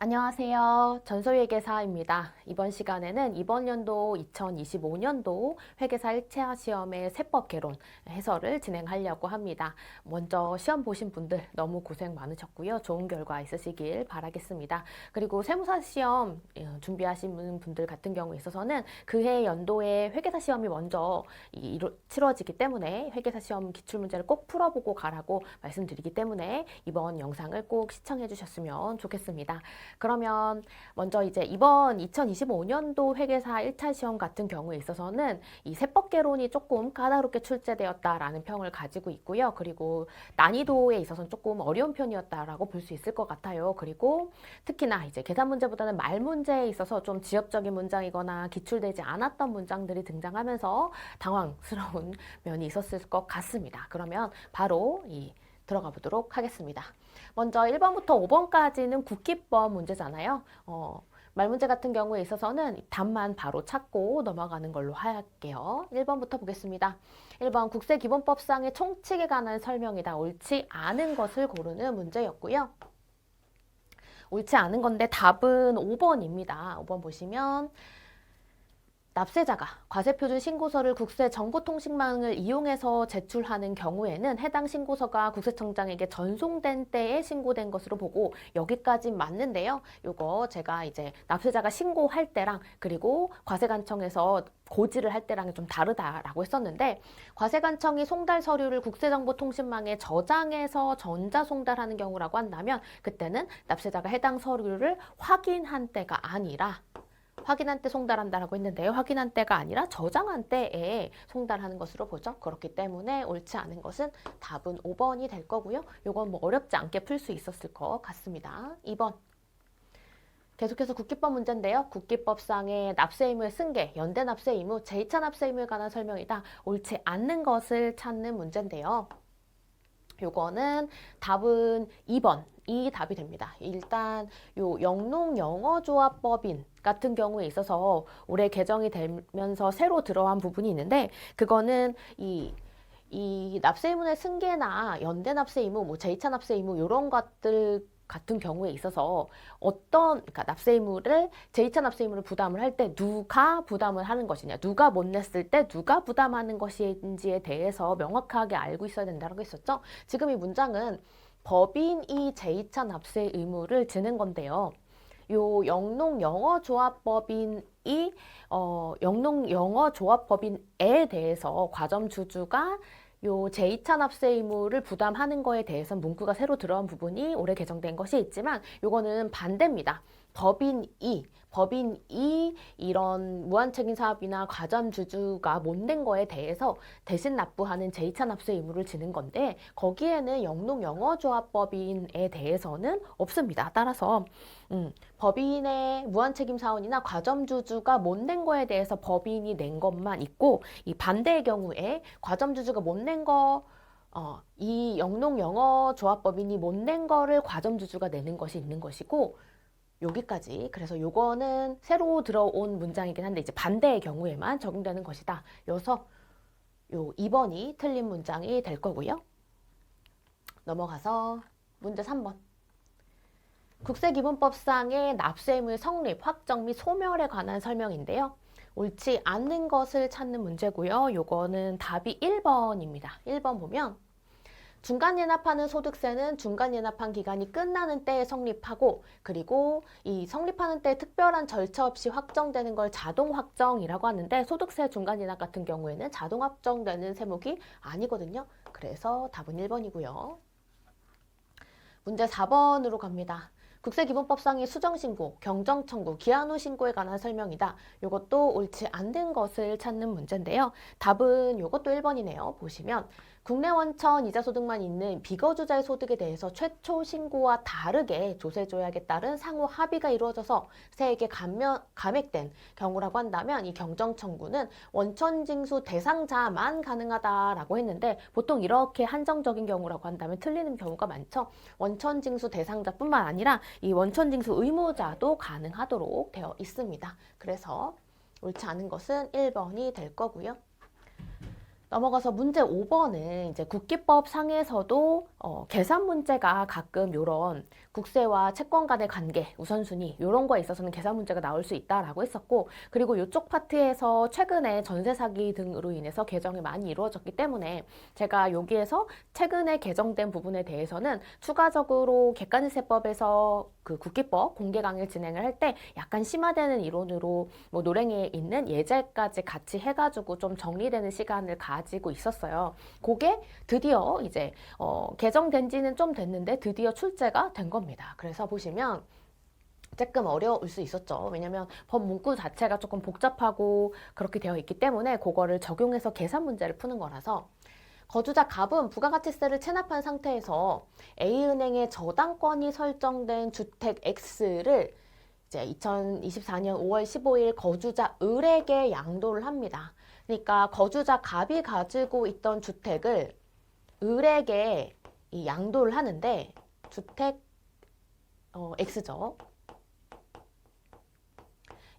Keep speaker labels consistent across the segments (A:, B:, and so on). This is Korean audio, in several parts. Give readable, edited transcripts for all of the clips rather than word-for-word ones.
A: 안녕하세요. 전소회계사입니다. 이번 시간에는 이번 연도 2025년도 회계사 1차 시험의 세법 개론 해설을 진행하려고 합니다. 먼저 시험 보신 분들 너무 고생 많으셨고요. 좋은 결과 있으시길 바라겠습니다. 그리고 세무사 시험 준비하시는 분들 같은 경우에 있어서는 그해 연도에 회계사 시험이 먼저 치러지기 때문에 회계사 시험 기출문제를 꼭 풀어보고 가라고 말씀드리기 때문에 이번 영상을 꼭 시청해 주셨으면 좋겠습니다. 그러면 먼저 이제 이번 2025년도 회계사 1차 시험 같은 경우에 있어서는 이 세법개론이 조금 까다롭게 출제되었다라는 평을 가지고 있고요. 그리고 난이도에 있어서는 조금 어려운 편이었다라고 볼 수 있을 것 같아요. 그리고 특히나 이제 계산 문제보다는 말 문제에 있어서 좀 지엽적인 문장이거나 기출되지 않았던 문장들이 등장하면서 당황스러운 면이 있었을 것 같습니다. 그러면 바로 들어가 보도록 하겠습니다. 먼저 1번부터 5번까지는 국기법 문제잖아요. 말 문제 같은 경우에 있어서는 답만 바로 찾고 넘어가는 걸로 할게요. 1번부터 보겠습니다. 1번 국세기본법상의 총칙에 관한 설명이다. 옳지 않은 것을 고르는 문제였고요. 옳지 않은 건데 답은 5번입니다. 5번 보시면 납세자가 과세표준 신고서를 국세정보통신망을 이용해서 제출하는 경우에는 해당 신고서가 국세청장에게 전송된 때에 신고된 것으로 보고 여기까지 맞는데요. 요거 제가 이제 납세자가 신고할 때랑 그리고 과세관청에서 고지를 할 때랑 좀 다르다라고 했었는데 과세관청이 송달 서류를 국세정보통신망에 저장해서 전자송달하는 경우라고 한다면 그때는 납세자가 해당 서류를 확인한 때가 아니라 확인한 때 송달한다라고 했는데요. 확인한 때가 아니라 저장한 때에 송달하는 것으로 보죠. 그렇기 때문에 옳지 않은 것은 답은 5번이 될 거고요. 이건 뭐 어렵지 않게 풀 수 있었을 것 같습니다. 2번. 계속해서 국기법 문제인데요. 국기법상의 납세 의무의 승계, 연대 납세 의무, 제2차 납세 의무에 관한 설명이다. 옳지 않는 것을 찾는 문제인데요. 요거는 답은 2번이 답이 됩니다. 일단 요 영농영어조합법인 같은 경우에 있어서 올해 개정이 되면서 새로 들어간 부분이 있는데 그거는 이 납세 의무의 승계나 연대 납세 의무, 뭐 제2차 납세 의무 이런 것들 같은 경우에 있어서 그러니까 납세 의무를 제2차 납세 의무를 부담을 할 때 누가 부담을 하는 것이냐, 누가 못 냈을 때 누가 부담하는 것인지에 대해서 명확하게 알고 있어야 된다고 했었죠. 지금 이 문장은 법인이 제2차 납세 의무를 지는 건데요. 요 영농영어조합법인이 영농영어조합법인에 대해서 과점주주가 요 제2차 납세 의무를 부담하는 거에 대해서 문구가 새로 들어간 부분이 올해 개정된 것이 있지만 요거는 반대입니다. 법인이 이런 무한책임 사업이나 과점주주가 못 낸 거에 대해서 대신 납부하는 제2차 납세 의무를 지는 건데 거기에는 영농영어조합법인에 대해서는 없습니다. 따라서 법인의 무한책임 사원이나 과점주주가 못 낸 거에 대해서 법인이 낸 것만 있고 이 반대의 경우에 과점주주가 못 낸 거 이 영농영어조합법인이 못 낸 거를 과점주주가 내는 것이 있는 것이고 여기까지. 그래서 요거는 새로 들어온 문장이긴 한데 이제 반대의 경우에만 적용되는 것이다. 여기서 요 2번이 틀린 문장이 될 거고요. 넘어가서 문제 3번. 국세기본법상의 납세 의무의 성립, 확정 및 소멸에 관한 설명인데요. 옳지 않는 것을 찾는 문제고요. 요거는 답이 1번입니다. 1번 보면 중간예납하는 소득세는 중간예납한 기간이 끝나는 때에 성립하고 그리고 이 성립하는 때 특별한 절차 없이 확정되는 걸 자동 확정이라고 하는데 소득세 중간예납 같은 경우에는 자동 확정되는 세목이 아니거든요. 그래서 답은 1번이고요. 문제 4번으로 갑니다. 국세기본법상의 수정신고, 경정청구, 기한 후 신고에 관한 설명이다. 이것도 옳지 않는 것을 찾는 문제인데요. 답은 이것도 1번이네요. 보시면 국내 원천 이자 소득만 있는 비거주자의 소득에 대해서 최초 신고와 다르게 조세조약에 따른 상호 합의가 이루어져서 세액에 감액된 경우라고 한다면 이 경정청구는 원천징수 대상자만 가능하다라고 했는데 보통 이렇게 한정적인 경우라고 한다면 틀리는 경우가 많죠. 원천징수 대상자뿐만 아니라 이 원천징수 의무자도 가능하도록 되어 있습니다. 그래서 옳지 않은 것은 1번이 될 거고요. 넘어가서 문제 5번은 이제 국기법 상에서도 계산 문제가 가끔 요런 국세와 채권 간의 관계, 우선순위 요런 거에 있어서는 계산 문제가 나올 수 있다라고 했었고, 그리고 요쪽 파트에서 최근에 전세 사기 등으로 인해서 개정이 많이 이루어졌기 때문에 제가 여기에서 최근에 개정된 부분에 대해서는 추가적으로 객관지세법에서 그 국기법 공개 강의 진행을 할 때 약간 심화되는 이론으로 뭐 노랭이에 있는 예제까지 같이 해가지고 좀 정리되는 시간을 가지고 있었어요. 그게 드디어 이제 개정된 지는 좀 됐는데 드디어 출제가 된 겁니다. 그래서 보시면 조금 어려울 수 있었죠. 왜냐면 법 문구 자체가 조금 복잡하고 그렇게 되어 있기 때문에 그거를 적용해서 계산 문제를 푸는 거라서, 거주자 갑은 부가가치세를 체납한 상태에서 A은행에 저당권이 설정된 주택 X를 이제 2024년 5월 15일 거주자 을에게 양도를 합니다. 그러니까 거주자 갑이 가지고 있던 주택을 을에게 이 양도를 하는데, 주택 X죠.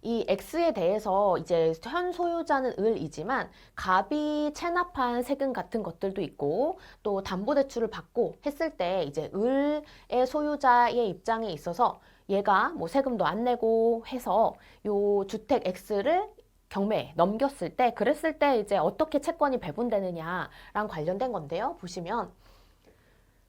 A: 이 X에 대해서 이제 현 소유자는 을이지만 갑이 체납한 세금 같은 것들도 있고 또 담보대출을 받고 했을 때 이제 을의 소유자의 입장에 있어서 얘가 뭐 세금도 안 내고 해서 요 주택 X를 경매에 넘겼을 때, 그랬을 때 이제 어떻게 채권이 배분되느냐랑 관련된 건데요. 보시면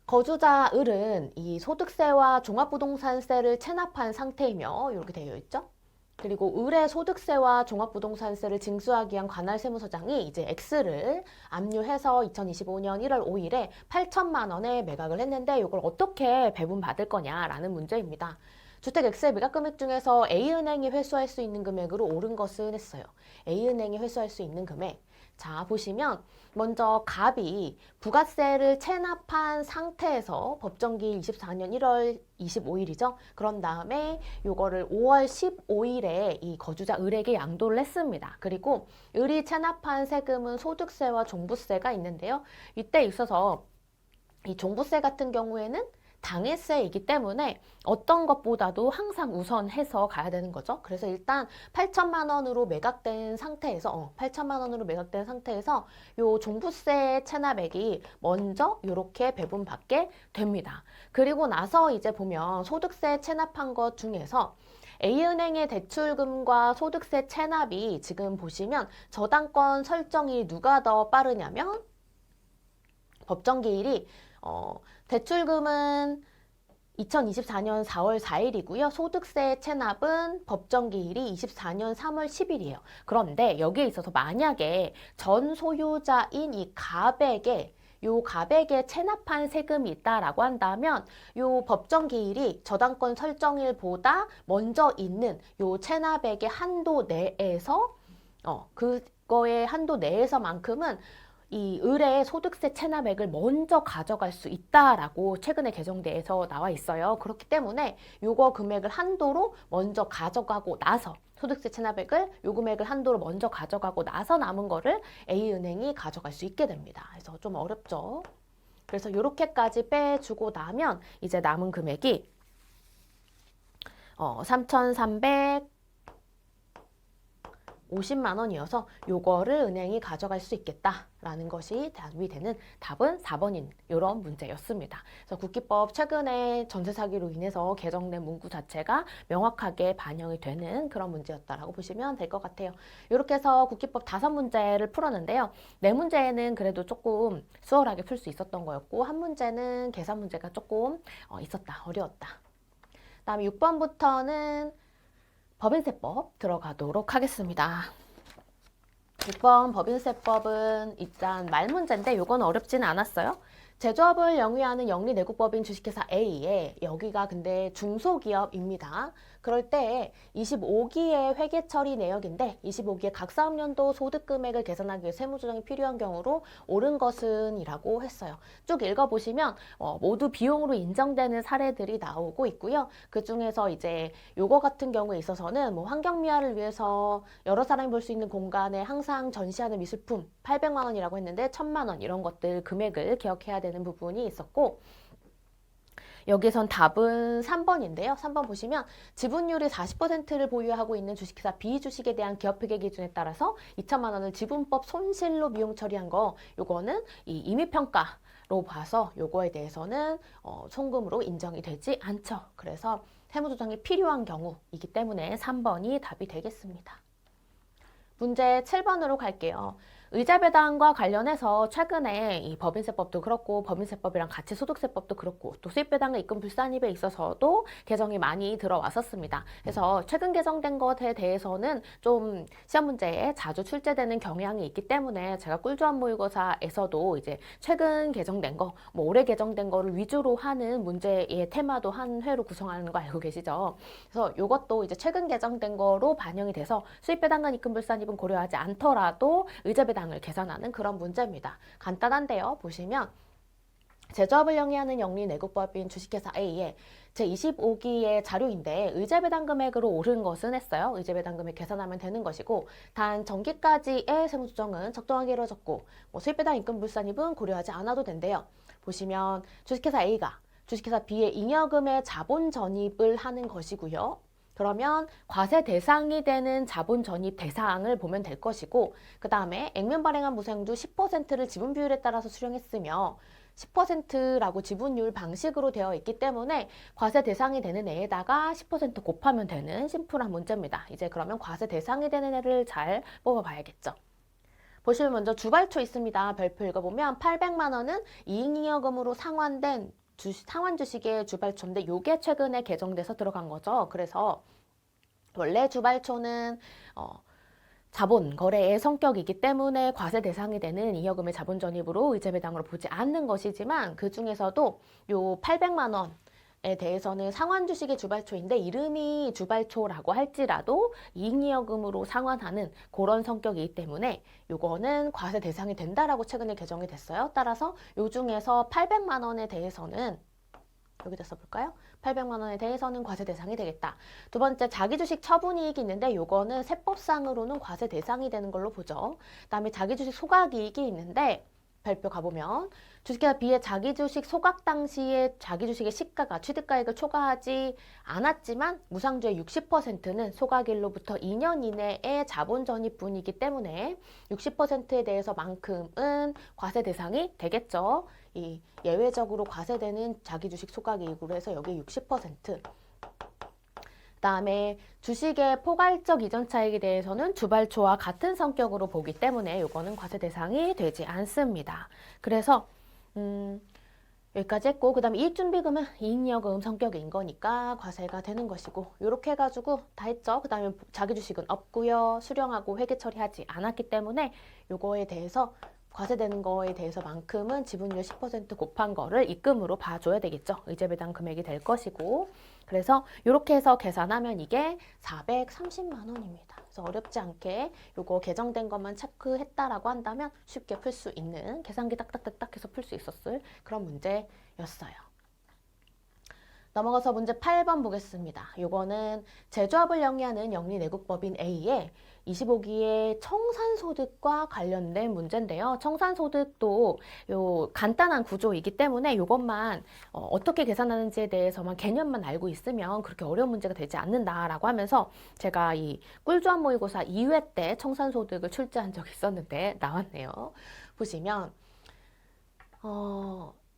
A: 거주자 을은 이 소득세와 종합부동산세를 체납한 상태이며 이렇게 되어 있죠. 그리고 을의 소득세와 종합부동산세를 징수하기 위한 관할세무서장이 이제 X를 압류해서 2025년 1월 5일에 8천만 원에 매각을 했는데 이걸 어떻게 배분받을 거냐라는 문제입니다. 주택 X의 매각 금액 중에서 A은행이 회수할 수 있는 금액으로 옳은 것은 했어요. A은행이 회수할 수 있는 금액. 자, 보시면 먼저 갑이 부가세를 체납한 상태에서 법정기일 24년 1월 25일이죠. 그런 다음에 요거를 5월 15일에 이 거주자 을에게 양도를 했습니다. 그리고 을이 체납한 세금은 소득세와 종부세가 있는데요. 이때 있어서 이 종부세 같은 경우에는 당해세이기 때문에 어떤 것보다도 항상 우선해서 가야 되는 거죠. 그래서 일단 8천만 원으로 매각된 상태에서 8천만 원으로 매각된 상태에서 요 종부세 체납액이 먼저 이렇게 배분받게 됩니다. 그리고 나서 이제 보면 소득세 체납한 것 중에서 A은행의 대출금과 소득세 체납이 지금 보시면 저당권 설정이 누가 더 빠르냐면 법정기일이 대출금은 2024년 4월 4일이고요. 소득세 체납은 법정기일이 24년 3월 10일이에요. 그런데 여기에 있어서 만약에 전 소유자인 이 갑에게 체납한 세금이 있다라고 한다면 요 법정기일이 저당권 설정일보다 먼저 있는 요 체납액의 한도 내에서 그거의 한도 내에서만큼은 이 을의 소득세 체납액을 먼저 가져갈 수 있다라고 최근에 개정돼서 나와 있어요. 그렇기 때문에 요거 금액을 한도로 먼저 가져가고 나서 소득세 체납액을 요 금액을 한도로 먼저 가져가고 나서 남은 거를 A은행이 가져갈 수 있게 됩니다. 그래서 좀 어렵죠. 그래서 요렇게까지 빼주고 나면 이제 남은 금액이 3,350만 원이어서 요거를 은행이 가져갈 수 있겠다라는 것이 답이 되는 답은 4번인 이런 문제였습니다. 그래서 국기법 최근에 전세 사기로 인해서 개정된 문구 자체가 명확하게 반영이 되는 그런 문제였다라고 보시면 될 것 같아요. 이렇게 해서 국기법 5문제를 풀었는데요. 4문제는 그래도 조금 수월하게 풀 수 있었던 거였고, 한 문제는 계산 문제가 조금 어려웠다. 그다음에 6번부터는 법인세법 들어가도록 하겠습니다. 6번 법인세법은 일단 말문제인데 이건 어렵지는 않았어요. 제조업을 영위하는 영리내국법인 주식회사 A에 여기가 근데 중소기업입니다. 그럴 때 25기의 회계처리 내역인데 25기의 각 사업연도 소득금액을 계산하기 위해 세무조정이 필요한 경우로 옳은 것은 이라고 했어요. 쭉 읽어보시면 모두 비용으로 인정되는 사례들이 나오고 있고요. 그 중에서 이제 요거 같은 경우에 있어서는 뭐 환경미화를 위해서 여러 사람이 볼 수 있는 공간에 항상 전시하는 미술품 800만 원이라고 했는데 1000만 원 이런 것들 금액을 기억해야 되는 부분이 있었고, 여기선 답은 3번인데요. 3번 보시면 지분율이 40%를 보유하고 있는 주식회사 B 주식에 대한 기업회계 기준에 따라서 2천만 원을 지분법 손실로 미용 처리한 거, 요거는 이 임의평가로 봐서 요거에 대해서는 송금으로 인정이 되지 않죠. 그래서 세무조정이 필요한 경우이기 때문에 3번이 답이 되겠습니다. 문제 7번으로 갈게요. 의자배당과 관련해서 최근에 이 법인세법도 그렇고 법인세법이랑 같이 소득세법도 그렇고 또 수입배당과 입금불산입에 있어서도 개정이 많이 들어왔었습니다. 그래서 최근 개정된 것에 대해서는 좀 시험 문제에 자주 출제되는 경향이 있기 때문에 제가 꿀조합 모의고사에서도 이제 최근 개정된 거, 뭐 올해 개정된 거를 위주로 하는 문제의 테마도 한 회로 구성하는 거 알고 계시죠? 그래서 이것도 이제 최근 개정된 거로 반영이 돼서 수입배당과 입금불산입은 고려하지 않더라도 의자배당 을 계산하는 그런 문제입니다. 간단한데요. 보시면 제조업을 영위하는 영리내국법인 주식회사 A의 제25기의 자료인데 의자배당 금액으로 옳은 것은 했어요. 의자배당 금액 계산하면 되는 것이고 단 전기까지의 세무조정은 적정하게 이루어졌고 수입배당 입금불산입은 고려하지 않아도 된대요. 보시면 주식회사 A가 주식회사 B의 잉여금의 자본 전입을 하는 것이고요. 그러면 과세 대상이 되는 자본 전입 대상을 보면 될 것이고 그 다음에 액면 발행한 무상주 10%를 지분 비율에 따라서 수령했으며 10%라고 지분율 방식으로 되어 있기 때문에 과세 대상이 되는 애에다가 10% 곱하면 되는 심플한 문제입니다. 이제 그러면 과세 대상이 되는 애를 잘 뽑아봐야겠죠. 보시면 먼저 주발초 있습니다. 별표 읽어보면 800만 원은 이익잉여금으로 상환된 상환 주식의 주발초인데 요게 최근에 개정돼서 들어간 거죠. 그래서 원래 주발초는 자본 거래의 성격이기 때문에 과세 대상이 되는 잉여금의 자본 전입으로 의제배당으로 보지 않는 것이지만 그 중에서도 요 800만 원에 대해서는 상환 주식의 주발초인데 이름이 주발초라고 할지라도 이익잉여금으로 상환하는 그런 성격이기 때문에 요거는 과세 대상이 된다라고 최근에 개정이 됐어요. 따라서 요 중에서 800만 원에 대해서는 여기다 써볼까요? 800만 원에 대해서는 과세 대상이 되겠다. 두 번째, 자기주식 처분이익이 있는데 요거는 세법상으로는 과세 대상이 되는 걸로 보죠. 그 다음에 자기주식 소각이익이 있는데 별표 가보면 주식회사 B의 자기주식 소각 당시에 자기주식의 시가가 취득가액을 초과하지 않았지만 무상주의 60%는 소각일로부터 2년 이내의 자본 전입분이기 때문에 60%에 대해서만큼은 과세 대상이 되겠죠. 이 예외적으로 과세되는 자기주식 소각이익으로 해서 여기 60%. 그다음에 주식의 포괄적 이전 차익에 대해서는 주발초와 같은 성격으로 보기 때문에 이거는 과세 대상이 되지 않습니다. 그래서 여기까지 했고 그 다음에 이익준비금은 이익여금 성격인 거니까 과세가 되는 것이고 이렇게 해가지고 다 했죠. 그 다음에 자기주식은 없고요. 수령하고 회계 처리하지 않았기 때문에 이거에 대해서 과세되는 거에 대해서만큼은 지분율 10% 곱한 거를 입금으로 봐줘야 되겠죠. 의제배당 금액이 될 것이고 그래서 이렇게 해서 계산하면 이게 430만 원입니다. 그래서 어렵지 않게 요거 개정된 것만 체크했다라고 한다면 쉽게 풀 수 있는 계산기 딱딱딱딱 해서 풀 수 있었을 그런 문제였어요. 넘어가서 문제 8번 보겠습니다. 요거는 제조업을 영위하는 영리내국법인 A의 25기의 청산소득과 관련된 문제인데요. 청산소득도 요 간단한 구조이기 때문에 요것만 어떻게 계산하는지에 대해서만 개념만 알고 있으면 그렇게 어려운 문제가 되지 않는다라고 하면서 제가 이 꿀조합 모의고사 2회 때 청산소득을 출제한 적이 있었는데 나왔네요. 보시면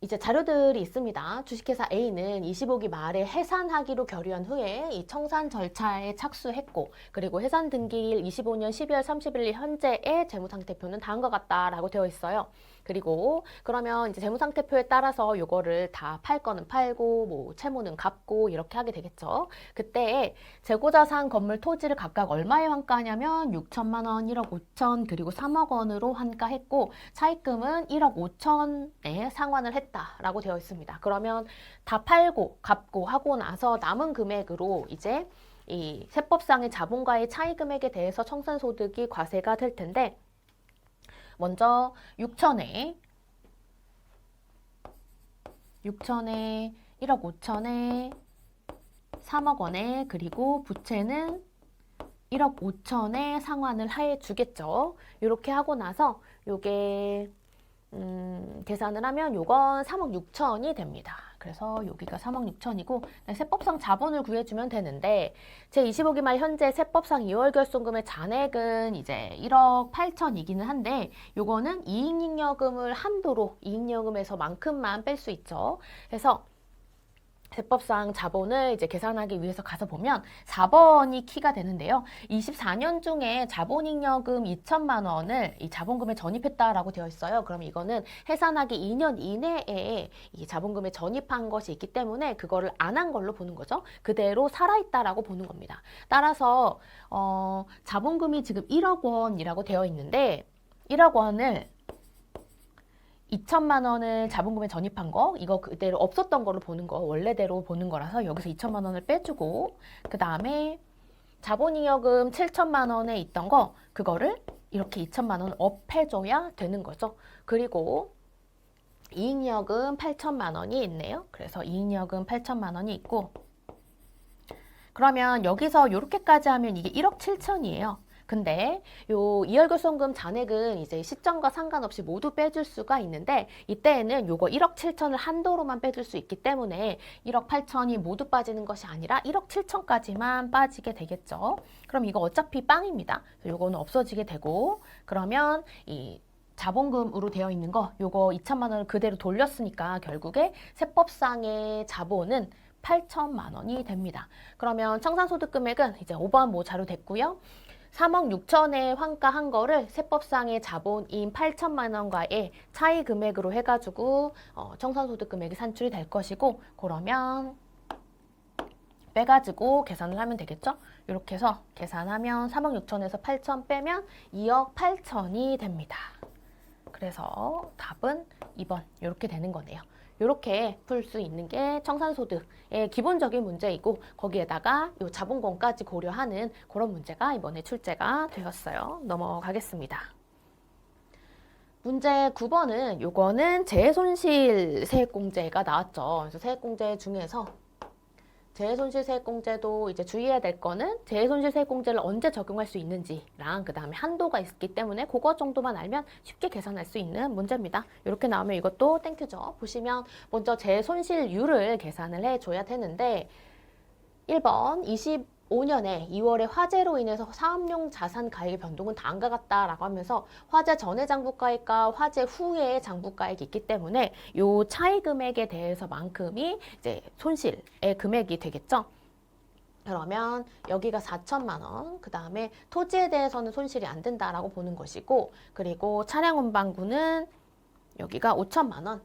A: 이제 자료들이 있습니다. 주식회사 A는 25기 말에 해산하기로 결의한 후에 이 청산 절차에 착수했고 그리고 해산 등기일 25년 12월 31일 현재의 재무상태표는 다음과 같다라고 되어 있어요. 그리고 그러면 이제 재무상태표에 따라서 요거를 다 팔 거는 팔고 뭐 채무는 갚고 이렇게 하게 되겠죠. 그때 재고자산 건물 토지를 각각 얼마에 환가하냐면 6천만 원, 1억 5천 그리고 3억 원으로 환가했고 차입금은 1억 5천에 상환을 했다라고 되어 있습니다. 그러면 다 팔고 갚고 하고 나서 남은 금액으로 이제 이 세법상의 자본과의 차이 금액에 대해서 청산소득이 과세가 될 텐데 먼저 6천에 1억 5천에 3억 원에 그리고 부채는 1억 5천에 상환을 해 주겠죠. 이렇게 하고 나서 요게 계산을 하면 요건 3억 6천이 됩니다. 그래서 여기가 3억 6천이고 세법상 자본을 구해주면 되는데 제25기 말 현재 세법상 2월 결손금의 잔액은 이제 1억 8천이기는 한데 요거는 이익잉여금을 한도로 이익잉여금에서만큼만 뺄 수 있죠. 그래서 세법상 자본을 이제 계산하기 위해서 가서 보면 4번이 키가 되는데요. 24년 중에 자본잉여금 2천만 원을 이 자본금에 전입했다라고 되어 있어요. 그럼 이거는 해산하기 2년 이내에 이 자본금에 전입한 것이 있기 때문에 그거를 안 한 걸로 보는 거죠. 그대로 살아있다라고 보는 겁니다. 따라서 자본금이 지금 1억 원이라고 되어 있는데 1억 원을 2천만 원을 자본금에 전입한 거, 이거 그대로 없었던 걸로 보는 거, 원래대로 보는 거라서 여기서 2천만 원을 빼주고, 그 다음에 자본잉여금 7천만 원에 있던 거, 그거를 이렇게 2천만 원 업해줘야 되는 거죠. 그리고 이익여금 8천만 원이 있네요. 그래서 이익여금 8천만 원이 있고, 그러면 여기서 이렇게까지 하면 이게 1억 7천이에요. 근데 요 2월 결손금 잔액은 이제 시점과 상관없이 모두 빼줄 수가 있는데 이때에는 요거 1억 7천을 한도로만 빼줄 수 있기 때문에 1억 8천이 모두 빠지는 것이 아니라 1억 7천까지만 빠지게 되겠죠. 그럼 이거 어차피 빵입니다. 요거는 없어지게 되고 그러면 이 자본금으로 되어 있는 거 요거 2천만 원을 그대로 돌렸으니까 결국에 세법상의 자본은 8천만 원이 됩니다. 그러면 청산소득 금액은 이제 5번 모자로 됐고요. 3억 6천에 환가한 거를 세법상의 자본인 8천만 원과의 차이 금액으로 해가지고 청산소득 금액이 산출이 될 것이고 그러면 빼가지고 계산을 하면 되겠죠? 이렇게 해서 계산하면 3억 6천에서 8천 빼면 2억 8천이 됩니다. 그래서 답은 2번 이렇게 되는 거네요. 이렇게 풀 수 있는 게 청산소득의 기본적인 문제이고 거기에다가 요 자본금까지 고려하는 그런 문제가 이번에 출제가 되었어요. 넘어가겠습니다. 문제 9번은 요거는 재해손실 세액공제가 나왔죠. 그래서 세액공제 중에서 재해손실세액공제도 이제 주의해야 될 거는 재해손실세액공제를 언제 적용할 수 있는지랑 그 다음에 한도가 있기 때문에 그거 정도만 알면 쉽게 계산할 수 있는 문제입니다. 이렇게 나오면 이것도 땡큐죠. 보시면 먼저 재손실률을 계산을 해줘야 되는데 1번 25년에 2월에 화재로 인해서 사업용 자산 가액의 변동은 다음과 같다라고 하면서 화재 전의 장부가액과 화재 후의 장부가액이 있기 때문에 요 차이 금액에 대해서만큼이 이제 손실의 금액이 되겠죠. 그러면 여기가 4천만 원, 그 다음에 토지에 대해서는 손실이 안 된다라고 보는 것이고 그리고 차량 운반구는 여기가 5천만 원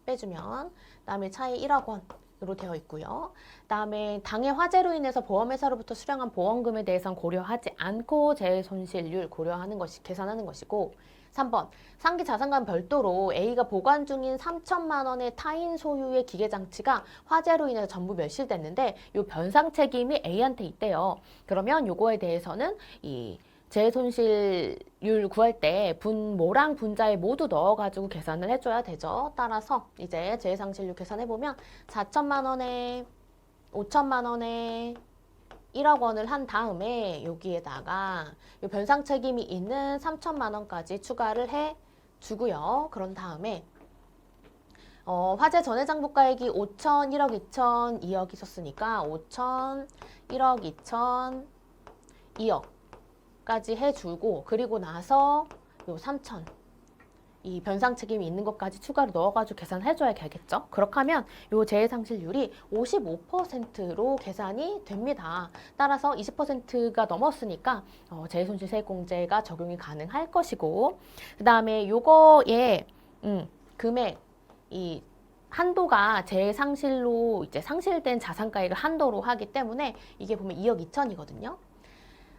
A: 빼주면 그다음에 차이 1억 원 으로 되어 있고요. 그다음에 당해 화재로 인해서 보험회사로부터 수령한 보험금에 대해서는 고려하지 않고 재손실률 고려하는 것이 계산하는 것이고 3번 상기 자산과는 별도로 A가 보관 중인 3천만 원의 타인 소유의 기계장치가 화재로 인해서 전부 멸실됐는데 이 변상 책임이 A한테 있대요. 그러면 요거에 대해서는 이 재손실률 구할 때 분모랑 분자에 모두 넣어가지고 계산을 해줘야 되죠. 따라서 이제 재상실률 계산해보면 4천만 원에 5천만 원에 1억 원을 한 다음에 여기에다가 요 변상 책임이 있는 3천만 원까지 추가를 해주고요. 그런 다음에 화재 전해 장부가액이 5천, 1억 2천, 2억 있었으니까 5천, 1억 2천, 2억 까지 해주고 그리고 나서 요 3천 이 변상 책임이 있는 것까지 추가로 넣어가지고 계산해줘야 되겠죠. 그렇게 하면 요 재해상실률이 55%로 계산이 됩니다. 따라서 20%가 넘었으니까 재해손실세액공제가 적용이 가능할 것이고 그 다음에 요거의 금액 이 한도가 재해상실로 이제 상실된 자산가액을 한도로 하기 때문에 이게 보면 2억 2천이거든요.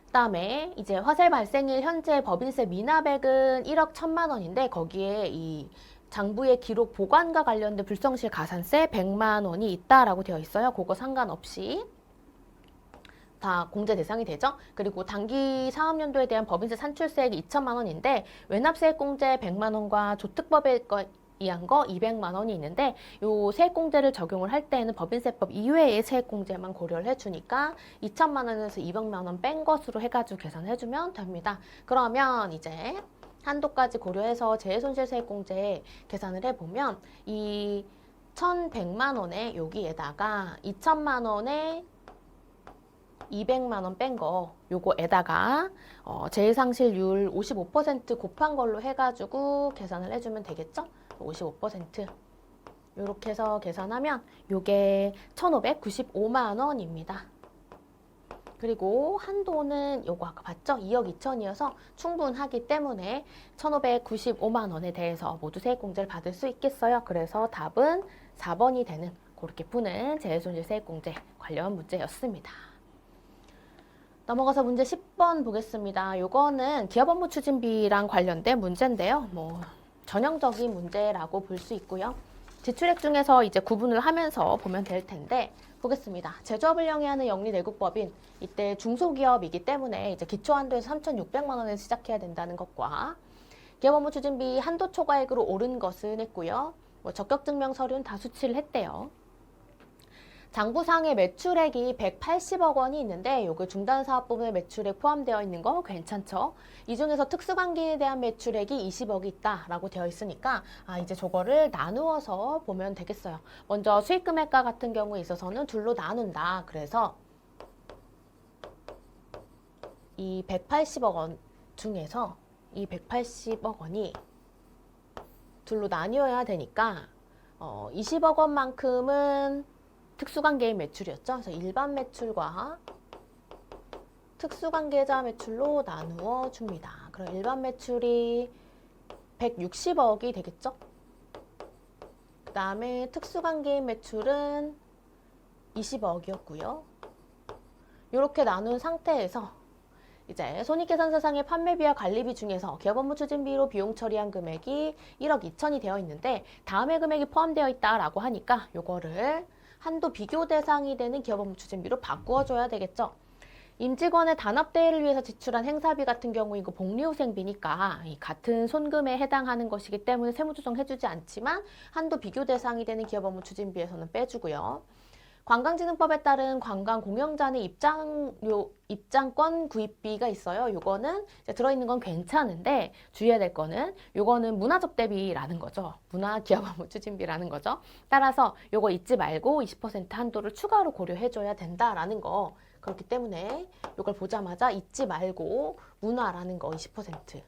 A: 그다음에 이제 화재 발생일 현재 법인세 미납액은 1억 1천만 원인데 거기에 이 장부의 기록 보관과 관련된 불성실 가산세 100만 원이 있다라고 되어 있어요. 그거 상관없이 다 공제 대상이 되죠. 그리고 당기 사업연도에 대한 법인세 산출세액이 2천만 원인데 외납세액 공제 100만 원과 조특법에 이한 거 200만 원이 있는데 요 세액공제를 적용을 할 때에는 법인세법 이외의 세액공제만 고려를 해주니까 2천만 원에서 200만 원 뺀 것으로 해가지고 계산해주면 됩니다. 그러면 이제 한도까지 고려해서 재해손실세액공제 계산을 해보면 이 1,100만 원에 여기에다가 2천만 원에 200만 원 뺀 거 요거에다가 제일상실률 55% 곱한 걸로 해가지고 계산을 해주면 되겠죠? 55% 요렇게 해서 계산하면 요게 1,595만 원입니다. 그리고 한도는 요거 아까 봤죠? 2억 2천이어서 충분하기 때문에 1,595만 원에 대해서 모두 세액공제를 받을 수 있겠어요. 그래서 답은 4번이 되는 그렇게 푸는 재해손실 세액공제 관련 문제였습니다. 넘어가서 문제 10번 보겠습니다. 요거는 기업업무 추진비랑 관련된 문제인데요. 뭐 전형적인 문제라고 볼 수 있고요. 지출액 중에서 이제 구분을 하면서 보면 될 텐데 보겠습니다. 제조업을 영위하는 영리대국법인 이때 중소기업이기 때문에 이제 기초한도에서 3,600만 원을 시작해야 된다는 것과 기업업무 추진비 한도 초과액으로 오른 것은 했고요. 뭐 적격증명 서류는 다 수치를 했대요. 장부상의 매출액이 180억 원이 있는데 요거 중단사업 부분의 매출액 포함되어 있는 거 괜찮죠? 이 중에서 특수관계에 대한 매출액이 20억이 있다라고 되어 있으니까 이제 저거를 나누어서 보면 되겠어요. 먼저 수익금액과 같은 경우에 있어서는 둘로 나눈다. 그래서 이 180억 원 중에서 이 180억 원이 둘로 나뉘어야 되니까 20억 원만큼은 특수관계의 매출이었죠. 그래서 일반 매출과 특수관계자 매출로 나누어 줍니다. 그럼 일반 매출이 160억이 되겠죠. 그 다음에 특수관계의 매출은 20억이었고요. 이렇게 나눈 상태에서 이제 손익계산서상의 판매비와 관리비 중에서 기업업무 추진비로 비용 처리한 금액이 1억 2천이 되어 있는데 다음의 금액이 포함되어 있다라고 하니까 요거를 한도 비교 대상이 되는 기업업무 추진비로 바꾸어줘야 되겠죠. 임직원의 단합대회를 위해서 지출한 행사비 같은 경우 이거 복리후생비니까 이 같은 손금에 해당하는 것이기 때문에 세무조정해주지 않지만 한도 비교 대상이 되는 기업업무 추진비에서는 빼주고요. 관광진흥법에 따른 관광 공연장의 입장권 구입비가 있어요. 요거는 이제 들어있는 건 괜찮은데 주의해야 될 거는 요거는 문화적 대비라는 거죠. 문화기업업무 추진비라는 거죠. 따라서 요거 잊지 말고 20% 한도를 추가로 고려해줘야 된다라는 거. 그렇기 때문에 요걸 보자마자 잊지 말고 문화라는 거 20%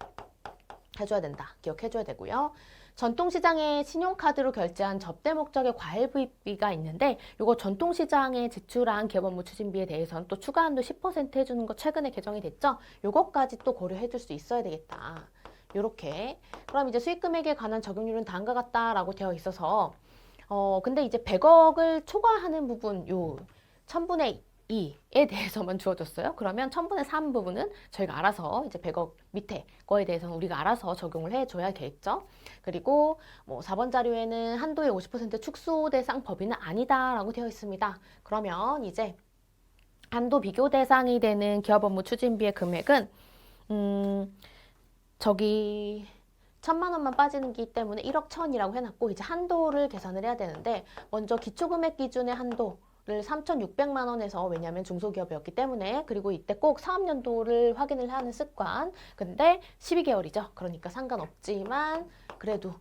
A: 해줘야 된다. 기억해줘야 되고요. 전통시장에 신용카드로 결제한 접대 목적의 과일구입비가 있는데 이거 전통시장에 제출한 기업업무 추진비에 대해서는 또 추가 한도 10% 해주는 거 최근에 개정이 됐죠? 요거까지 또 고려해 줄 수 있어야 되겠다. 요렇게. 그럼 이제 수익금액에 관한 적용률은 다음과 같다라고 되어 있어서 근데 이제 100억을 초과하는 부분 요 1000분의 2에 대해서만 주어졌어요. 그러면 1000분의 3 부분은 저희가 알아서 이제 100억 밑에 거에 대해서는 우리가 알아서 적용을 해줘야겠죠. 그리고 뭐 4번 자료에는 한도의 50% 축소 대상 범위는 아니다라고 되어 있습니다. 그러면 이제 한도 비교 대상이 되는 기업업무 추진비의 금액은 저기 1,000만 원만 빠지는 기 때문에 1억 1,000이라고 해놨고 이제 한도를 계산을 해야 되는데 먼저 기초금액 기준의 한도 를 3,600만 원에서 왜냐하면 중소기업이었기 때문에 그리고 이때 꼭 사업연도를 확인을 하는 습관 근데 12개월이죠. 그러니까 상관없지만 그래도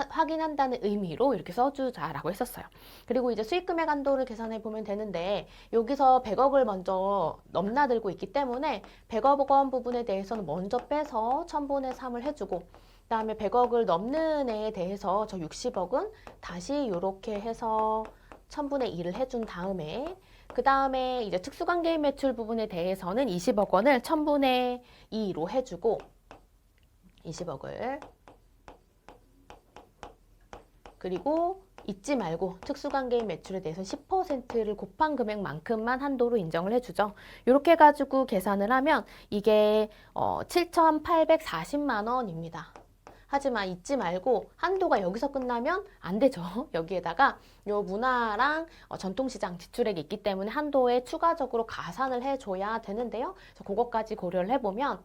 A: 확인한다는 의미로 이렇게 써주자라고 했었어요. 그리고 이제 수익금액 한도를 계산해 보면 되는데 여기서 100억을 먼저 넘나들고 있기 때문에 100억 원 부분에 대해서는 먼저 빼서 1000분의 3을 해주고 그 다음에 100억을 넘는 애에 대해서 저 60억은 다시 이렇게 해서 1000분의 2를 해준 다음에 그 다음에 이제 특수관계의 매출 부분에 대해서는 20억 원을 1000분의 2로 해주고 20억을 그리고 잊지 말고 특수관계의 매출에 대해서 10%를 곱한 금액만큼만 한도로 인정을 해주죠. 이렇게 해가지고 계산을 하면 이게 7,840만 원입니다. 하지만 잊지 말고 한도가 여기서 끝나면 안 되죠. 여기에다가 요 문화랑 전통시장 지출액이 있기 때문에 한도에 추가적으로 가산을 해줘야 되는데요. 그래서 그것까지 고려를 해보면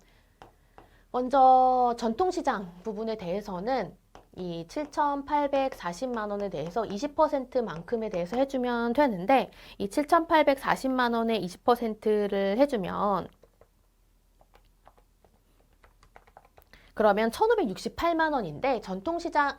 A: 먼저 전통시장 부분에 대해서는 이 7,840만 원에 대해서 20%만큼에 대해서 해주면 되는데 이 7,840만 원에 20%를 해주면 그러면 1,568만 원인데 전통시장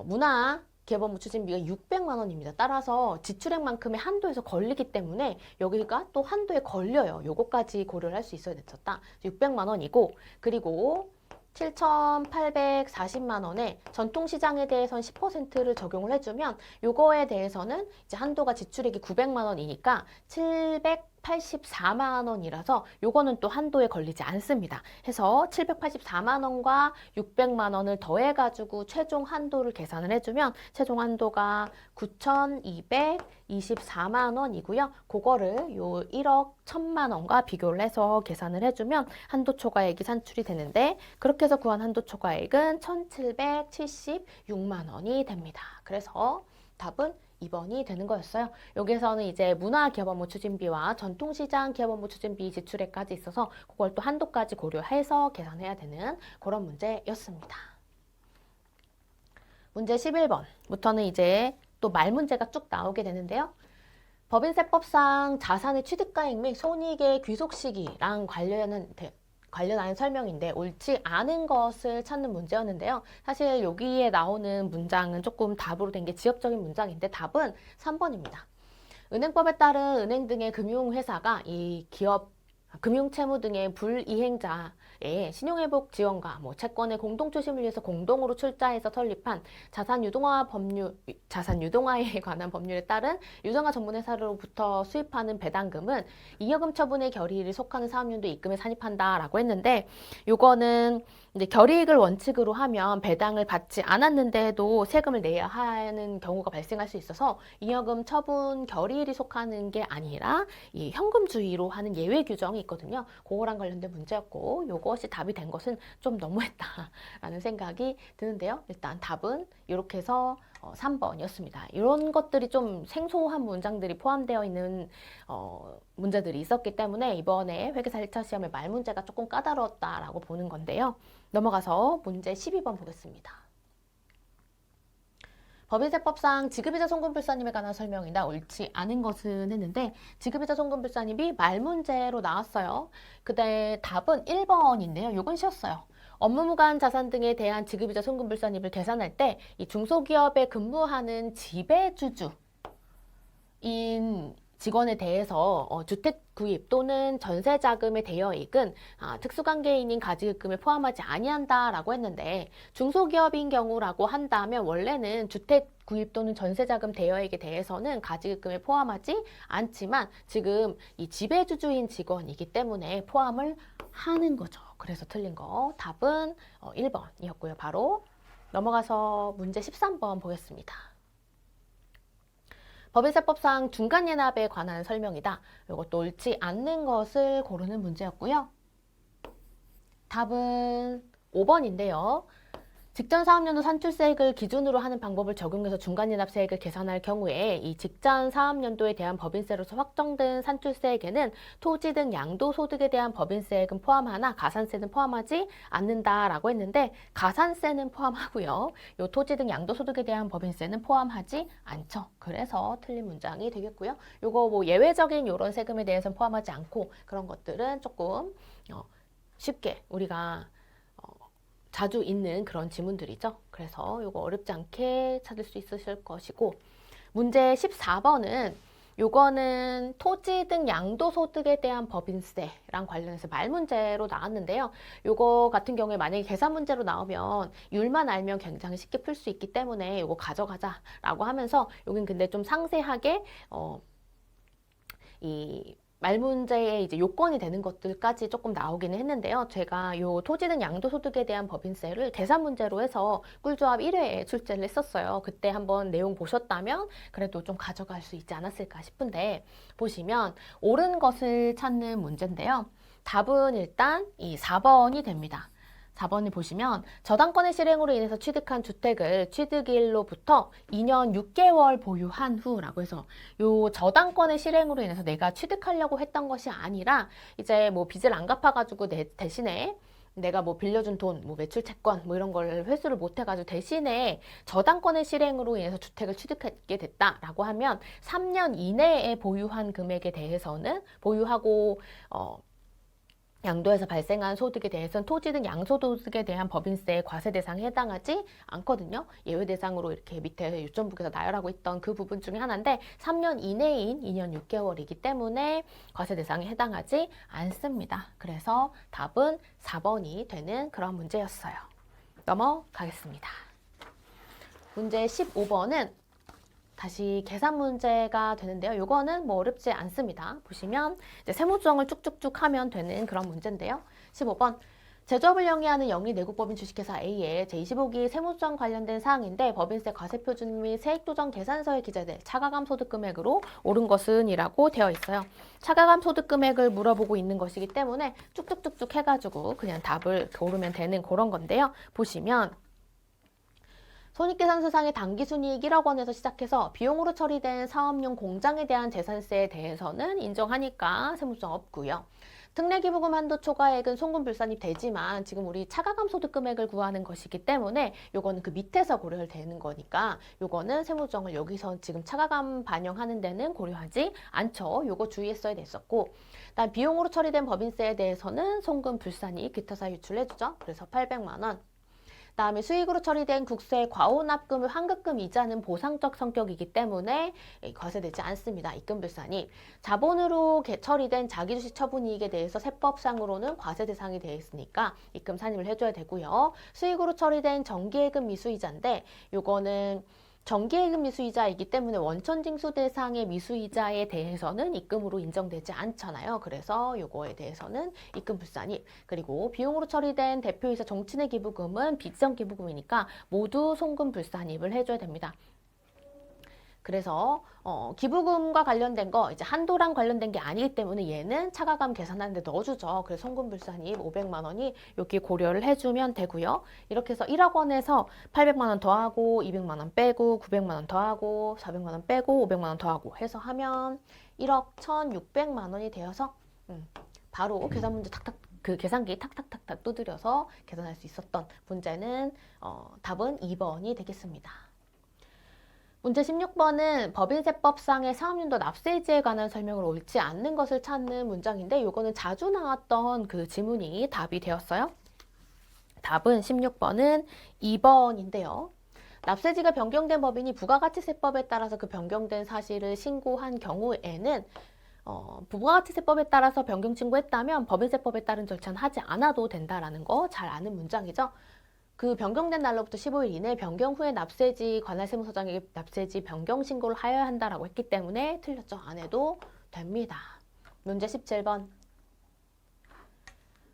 A: 문화 기업업무 추진비가 600만 원입니다. 따라서 지출액만큼의 한도에서 걸리기 때문에 여기가 또 한도에 걸려요. 요거까지 고려를 할 수 있어야 됐었다. 600만 원이고 그리고 7,840만 원에 전통시장에 대해서는 10%를 적용을 해주면 요거에 대해서는 이제 한도가 지출액이 900만 원이니까 784만 원이라서 요거는 또 한도에 걸리지 않습니다. 해서 784만 원과 600만 원을 더해가지고 최종 한도를 계산을 해주면 최종 한도가 9,224만 원이고요. 그거를 요 1억 1,000만 원과 비교를 해서 계산을 해주면 한도 초과액이 산출이 되는데 그렇게 해서 구한 한도 초과액은 1,776만 원이 됩니다. 그래서 답은 2번이 되는 거였어요. 여기에서는 이제 문화기업업무 추진비와 전통시장 기업업무 추진비 지출액까지 있어서 그걸 또 한도까지 고려해서 계산해야 되는 그런 문제였습니다. 문제 11번부터는 이제 또 말 문제가 쭉 나오게 되는데요. 법인세법상 자산의 취득가액 및 손익의 귀속 시기랑 관련한 설명인데 옳지 않은 것을 찾는 문제였는데요. 사실 여기에 나오는 문장은 조금 답으로 된 게 지역적인 문장인데 답은 3번입니다. 은행법에 따른 은행 등의 금융회사가 이 기업 금융채무 등의 불이행자의 신용회복 지원과 채권의 공동추심을 위해서 공동으로 출자해서 설립한 자산 유동화에 관한 법률에 따른 유동화 전문회사로부터 수입하는 배당금은 잉여금 처분의 결의일이 속하는 사업연도에 입금에 산입한다라고 했는데 요거는 이제 결의익을 원칙으로 하면 배당을 받지 않았는데도 세금을 내야 하는 경우가 발생할 수 있어서 잉여금 처분 결의일이 속하는 게 아니라 이 현금주의로 하는 예외 규정이 있거든요. 그거랑 관련된 문제였고 요것이 답이 된 것은 좀 너무했다라는 생각이 드는데요. 일단 답은 이렇게 해서 3번이었습니다. 이런 것들이 좀 생소한 문장들이 포함되어 있는 문제들이 있었기 때문에 이번에 회계사 1차 시험의 말 문제가 조금 까다로웠다라고 보는 건데요. 넘어가서 문제 12번 보겠습니다. 법인세법상 지급이자 송금불산임에 관한 설명이나 옳지 않은 것은 했는데 지급이자 송금불산임이 말 문제로 나왔어요. 그때 답은 1번인데요. 요건 쉬웠어요. 업무무관 자산 등에 대한 지급이자 송금불산임을 계산할 때 이 중소기업에 근무하는 지배주주인 직원에 대해서 주택 구입 또는 전세 자금의 대여익은 특수관계인인 가지급금에 포함하지 아니한다라고 했는데 중소기업인 경우라고 한다면 원래는 주택 구입 또는 전세 자금 대여액에 대해서는 가지급금에 포함하지 않지만 지금 이 지배주주인 직원이기 때문에 포함을 하는 거죠. 그래서 틀린 거 답은 1번이었고요. 바로 넘어가서 문제 13번 보겠습니다. 법인세법상 중간예납에 관한 설명이다. 이것도 옳지 않는 것을 고르는 문제였고요. 답은 5번인데요. 직전 사업연도 산출세액을 기준으로 하는 방법을 적용해서 중간예납세액을 계산할 경우에 이 직전 사업연도에 대한 법인세로서 확정된 산출세액에는 토지 등 양도소득에 대한 법인세액은 포함하나 가산세는 포함하지 않는다라고 했는데 가산세는 포함하고요. 요 토지 등 양도소득에 대한 법인세는 포함하지 않죠. 그래서 틀린 문장이 되겠고요. 요거 예외적인 요런 세금에 대해서는 포함하지 않고 그런 것들은 조금 쉽게 우리가 자주 있는 그런 지문들이죠. 그래서 이거 어렵지 않게 찾을 수 있으실 것이고 문제 14번은 요거는 토지 등 양도소득에 대한 법인세랑 관련해서 말 문제로 나왔는데요. 요거 같은 경우에 만약에 계산 문제로 나오면 율만 알면 굉장히 쉽게 풀 수 있기 때문에 요거 가져가자라고 하면서 여긴 근데 좀 상세하게 이 말 문제의 이제 요건이 되는 것들까지 조금 나오기는 했는데요. 제가 요 토지 등 양도소득에 대한 법인세를 계산 문제로 해서 꿀조합 1회에 출제를 했었어요. 그때 한번 내용 보셨다면 그래도 좀 가져갈 수 있지 않았을까 싶은데 보시면 옳은 것을 찾는 문제인데요. 답은 일단 이 4번이 됩니다. 4번을 보시면 저당권의 실행으로 인해서 취득한 주택을 취득일로부터 2년 6개월 보유한 후라고 해서 요 저당권의 실행으로 인해서 내가 취득하려고 했던 것이 아니라 이제 빚을 안 갚아가지고 대신에 내가 빌려준 돈, 매출 채권 이런 걸 회수를 못 해가지고 대신에 저당권의 실행으로 인해서 주택을 취득하게 됐다라고 하면 3년 이내에 보유한 금액에 대해서는 보유하고 양도에서 발생한 소득에 대해서는 토지 등 양소득에 대한 법인세 과세 대상에 해당하지 않거든요. 예외 대상으로 이렇게 밑에 유전북에서 나열하고 있던 그 부분 중에 하나인데 3년 이내인 2년 6개월이기 때문에 과세 대상에 해당하지 않습니다. 그래서 답은 4번이 되는 그런 문제였어요. 넘어가겠습니다. 문제 15번은 다시 계산 문제가 되는데요. 요거는 뭐 어렵지 않습니다. 보시면 이제 세무조정을 쭉쭉쭉 하면 되는 그런 문제인데요. 15번 제조업을 영위하는 영리내국법인 주식회사 A의 제25기 세무조정 관련된 사항인데 법인세 과세표준 및 세액조정 계산서에 기재될 차가감 소득금액으로 옳은 것은 이라고 되어 있어요. 차가감 소득금액을 물어보고 있는 것이기 때문에 쭉쭉쭉쭉 해가지고 그냥 답을 고르면 되는 그런 건데요. 보시면 손익계산서상의 당기순이익 1억 원에서 시작해서 비용으로 처리된 사업용 공장에 대한 재산세에 대해서는 인정하니까 세무조정 없고요. 특례기부금 한도 초과액은 송금불산입 되지만 지금 우리 차가감 소득금액을 구하는 것이기 때문에 요거는 그 밑에서 고려되는 거니까 요거는 세무조정을 여기서 지금 차가감 반영하는 데는 고려하지 않죠. 요거 주의했어야 됐었고 그다음 비용으로 처리된 법인세에 대해서는 송금불산입 기타사 유출해주죠. 그래서 800만 원. 다음에 수익으로 처리된 국세 과호납금 환급금 이자는 보상적 성격이기 때문에 과세되지 않습니다. 입금불산이. 자본으로 처리된 자기주식 처분이익에 대해서 세법상으로는 과세 대상이 되어 있으니까 입금 산입을 해줘야 되고요. 수익으로 처리된 정기예금 미수이자인데 요거는 정기예금 미수이자이기 때문에 원천징수 대상의 미수이자에 대해서는 입금으로 인정되지 않잖아요. 그래서 요거에 대해서는 입금불산입. 그리고 비용으로 처리된 대표이사 정친의 기부금은 빚성 기부금이니까 모두 송금불산입을 해줘야 됩니다. 그래서 기부금과 관련된 거 이제 한도랑 관련된 게 아니기 때문에 얘는 차가감 계산하는데 넣어주죠. 그래서 송금불산입 500만 원이 여기 고려를 해주면 되고요. 이렇게 해서 1억 원에서 800만 원 더하고 200만 원 빼고 900만 원 더하고 400만 원 빼고 500만 원 더하고 해서 하면 1억 1,600만 원이 되어서 바로 계산 문제 탁탁 그 계산기 탁탁탁탁 두드려서 계산할 수 있었던 문제는 답은 2번이 되겠습니다. 문제 16번은 법인세법상의 사업연도 납세지에 관한 설명을 옳지 않는 것을 찾는 문장인데 요거는 자주 나왔던 그 지문이 답이 되었어요. 답은 16번은 2번인데요. 납세지가 변경된 법인이 부가가치세법에 따라서 그 변경된 사실을 신고한 경우에는 부가가치세법에 따라서 변경 신고했다면 법인세법에 따른 절차는 하지 않아도 된다라는 거 잘 아는 문장이죠. 그 변경된 날로부터 15일 이내 변경 후에 납세지 관할 세무서장에게 납세지 변경 신고를 하여야 한다라고 했기 때문에 틀렸죠. 안 해도 됩니다. 문제 17번.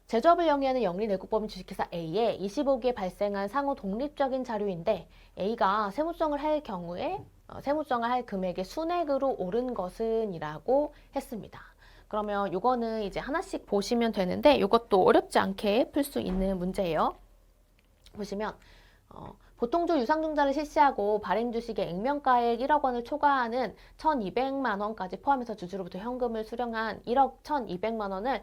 A: 제조업을 영위하는 영리내국법인 주식회사 A에 25기에 발생한 상호 독립적인 자료인데 A가 세무조정을 할 경우에 세무조정을 할 금액의 순액으로 옳은 것은 이라고 했습니다. 그러면 요거는 이제 하나씩 보시면 되는데 요것도 어렵지 않게 풀 수 있는 문제예요. 보시면 보통주 유상증자를 실시하고 발행주식의 액면가액 1억 원을 초과하는 1,200만 원까지 포함해서 주주로부터 현금을 수령한 1억 1,200만 원을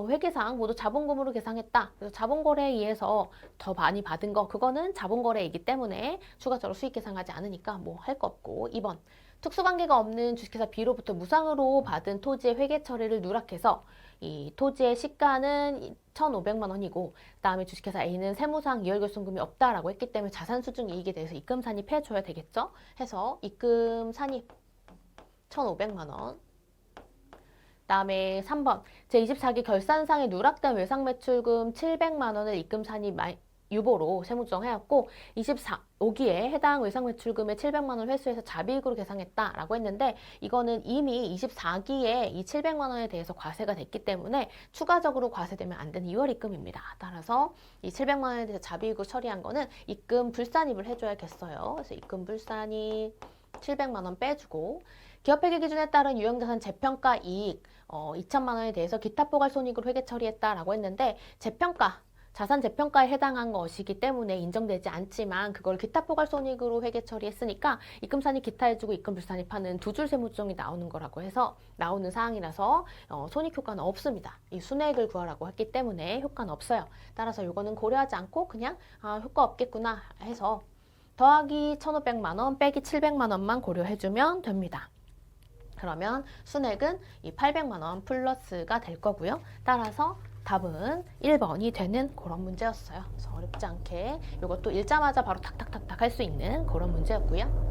A: 회계상 모두 자본금으로 계상했다. 그래서 자본거래에 의해서 더 많이 받은 거 그거는 자본거래이기 때문에 추가적으로 수익 계상하지 않으니까 뭐 할 거 없고 2번 특수관계가 없는 주식회사 B로부터 무상으로 받은 토지의 회계 처리를 누락해서 이 토지의 시가는 1,500만 원이고 그다음에 주식회사 A는 세무상 이월결손금이 없다라고 했기 때문에 자산 수증 이익에 대해서 입금 산입해줘야 되겠죠. 해서 입금 산입 1,500만 원. 그다음에 3번 제24기 결산상에 누락된 외상매출금 700만 원을 입금 산입 유보로 세무조정해왔고 24기에 해당 외상매출금의 700만 원 회수해서 자비익으로 계상했다라고 했는데 이거는 이미 24기에 이 700만 원에 대해서 과세가 됐기 때문에 추가적으로 과세되면 안 되는 2월 입금입니다. 따라서 이 700만 원에 대해서 자비익으로 처리한 거는 입금 불산입을 해줘야겠어요. 그래서 입금 불산입 700만 원 빼주고 기업회계 기준에 따른 유형자산 재평가 이익 2천만 원에 대해서 기타 포괄 손익으로 회계 처리했다라고 했는데 재평가 자산 재평가에 해당한 것이기 때문에 인정되지 않지만 그걸 기타 포괄손익으로 회계 처리했으니까 입금산입 기타 해주고 입금불산입하는 두 줄 세무조정이 나오는 거라고 해서 나오는 사항이라서 손익효과는 없습니다. 이 순액을 구하라고 했기 때문에 효과는 없어요. 따라서 이거는 고려하지 않고 그냥 효과 없겠구나 해서 더하기 1,500만 원 빼기 700만 원만 고려해주면 됩니다. 그러면 순액은 이 800만 원 플러스가 될 거고요. 따라서 답은 1번이 되는 그런 문제였어요. 그래서 어렵지 않게 이것도 읽자마자 바로 탁탁탁탁 할 수 있는 그런 문제였고요.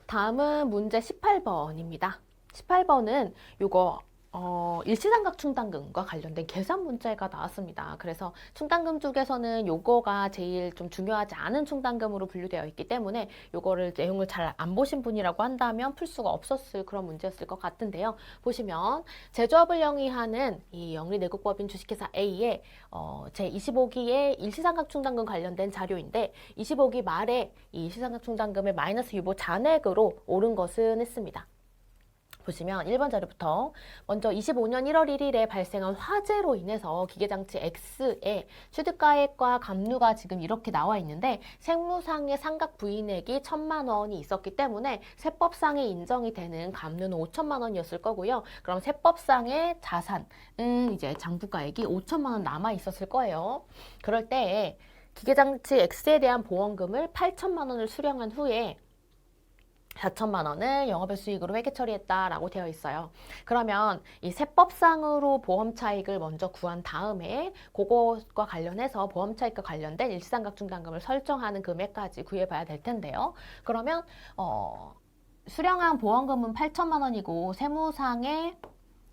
A: 다음은 문제 18번입니다. 18번은 요거 일시삼각 충당금과 관련된 계산 문제가 나왔습니다. 그래서 충당금 쪽에서는 요거가 제일 좀 중요하지 않은 충당금으로 분류되어 있기 때문에 요거를 내용을 잘 안 보신 분이라고 한다면 풀 수가 없었을 그런 문제였을 것 같은데요. 보시면 제조업을 영위하는 이 영리내국법인 주식회사 A의 제25기의 일시삼각 충당금 관련된 자료인데 25기 말에 이 일시삼각 충당금의 마이너스 유보 잔액으로 오른 것은 했습니다. 보시면 1번 자료부터 먼저 25년 1월 1일에 발생한 화재로 인해서 기계장치 X의 취득가액과 감루가 지금 이렇게 나와 있는데 세무상의 상각 부인액이 1,000만 원이 있었기 때문에 세법상에 인정이 되는 감루는 5천만 원이었을 거고요. 그럼 세법상의 자산은 이제 장부가액이 5천만 원 남아 있었을 거예요. 그럴 때 기계장치 X에 대한 보험금을 8천만 원을 수령한 후에 4천만 원을 영업외 수익으로 회계 처리했다라고 되어 있어요. 그러면 이 세법상으로 보험 차익을 먼저 구한 다음에 그것과 관련해서 보험 차익과 관련된 일시삼각 충당금을 설정하는 금액까지 구해봐야 될 텐데요. 그러면 수령한 보험금은 8천만 원이고 세무상의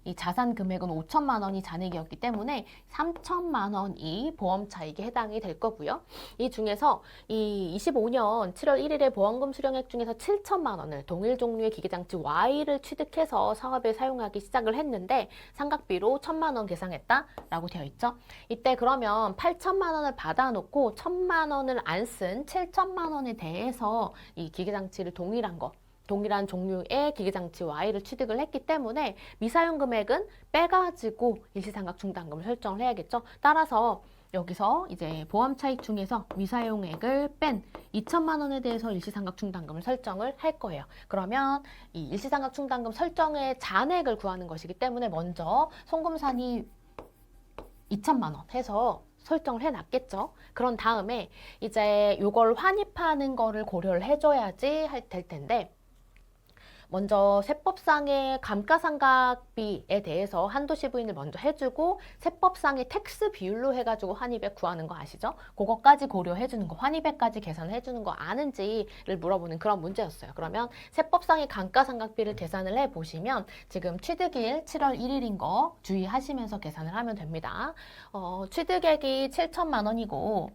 A: 이 자산 금액은 5천만 원이 잔액이었기 때문에 3천만 원이 보험 차익에 해당이 될 거고요. 이 중에서 이 25년 7월 1일에 보험금 수령액 중에서 7천만 원을 동일 종류의 기계장치 Y를 취득해서 사업에 사용하기 시작을 했는데 상각비로 1,000만 원 계상했다라고 되어 있죠. 이때 그러면 8천만 원을 받아놓고 1,000만 원을 안 쓴 7천만 원에 대해서 이 기계장치를 동일한 종류의 기계장치 Y를 취득을 했기 때문에 미사용 금액은 빼가지고 일시삼각 충당금을 설정을 해야겠죠. 따라서 여기서 이제 보험 차익 중에서 미사용액을 뺀 2천만 원에 대해서 일시삼각 충당금을 설정을 할 거예요. 그러면 이 일시삼각 충당금 설정의 잔액을 구하는 것이기 때문에 먼저 송금산이 2천만 원 해서 설정을 해놨겠죠. 그런 다음에 이제 요걸 환입하는 거를 고려를 해줘야지 될 텐데 먼저 세법상의 감가상각비에 대해서 한도시 부인을 먼저 해주고 세법상의 텍스 비율로 해가지고 환입액 구하는 거 아시죠? 그거까지 고려해주는 거, 환입액까지 계산해주는 거 아는지를 물어보는 그런 문제였어요. 그러면 세법상의 감가상각비를 계산을 해보시면 지금 취득일 7월 1일인 거 주의하시면서 계산을 하면 됩니다. 취득액이 7천만 원이고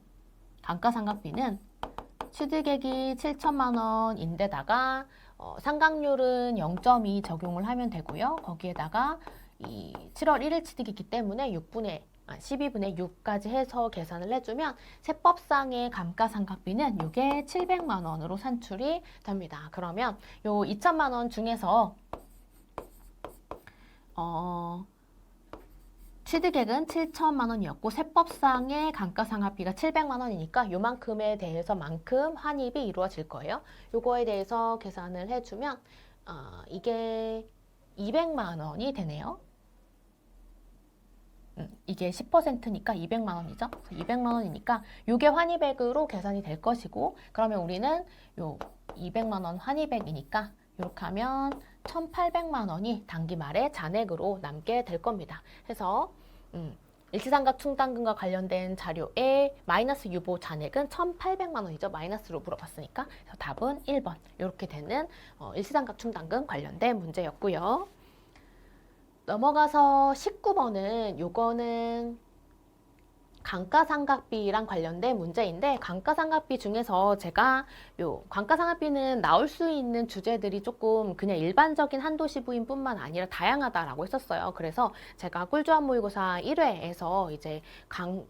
A: 감가상각비는 취득액이 7천만 원인데다가 상각률은 0.2 적용을 하면 되고요. 거기에다가 이 7월 1일 취득이기 때문에 12분의 6까지 해서 계산을 해주면 세법상의 감가상각비는 이게 700만 원으로 산출이 됩니다. 그러면 요 2천만 원 중에서 취득액은 7천만 원이었고 세법상의 감가상각비가 700만 원이니까 요만큼에 대해서만큼 환입이 이루어질 거예요. 요거에 대해서 계산을 해주면 이게 200만 원이 되네요. 이게 10%니까 200만 원이죠. 200만 원이니까 요게 환입액으로 계산이 될 것이고 그러면 우리는 요 200만 원 환입액이니까 이렇게 하면 1,800만 원이 단기 말에 잔액으로 남게 될 겁니다. 해서 일시삼각 충당금과 관련된 자료의 마이너스 유보 잔액은 1,800만 원이죠. 마이너스로 물어봤으니까. 그래서 답은 1번. 이렇게 되는 일시삼각 충당금 관련된 문제였고요. 넘어가서 19번은 요거는 감가상각비랑 관련된 문제인데 감가상각비 중에서 제가 요 감가상각비는 나올 수 있는 주제들이 조금 그냥 일반적인 한도시부인뿐만 아니라 다양하다라고 했었어요. 그래서 제가 꿀조합 모의고사 1회에서 이제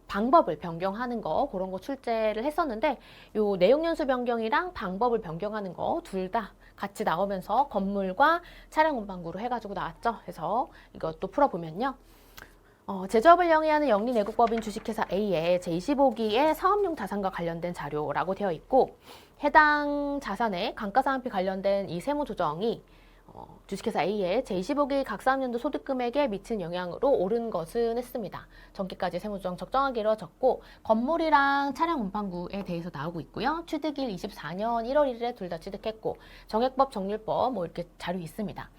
A: 방법을 변경하는 거 그런 거 출제를 했었는데 요 내용 연수 변경이랑 방법을 변경하는 거 둘 다 같이 나오면서 건물과 차량 운반구로 해가지고 나왔죠. 그래서 이것도 풀어보면요. 제조업을 영위하는 영리내국법인 주식회사 A의 제25기의 사업용 자산과 관련된 자료라고 되어 있고 해당 자산의 감가상각비 관련된 이 세무조정이 주식회사 A의 제25기 각3년도 소득금액에 미친 영향으로 오른 것은 했습니다. 전기까지 세무조정 적정하게 이루어졌고 건물이랑 차량 운반구에 대해서 나오고 있고요. 취득일 24년 1월 1일에 둘 다 취득했고 정액법, 정률법 뭐 이렇게 자료 있습니다.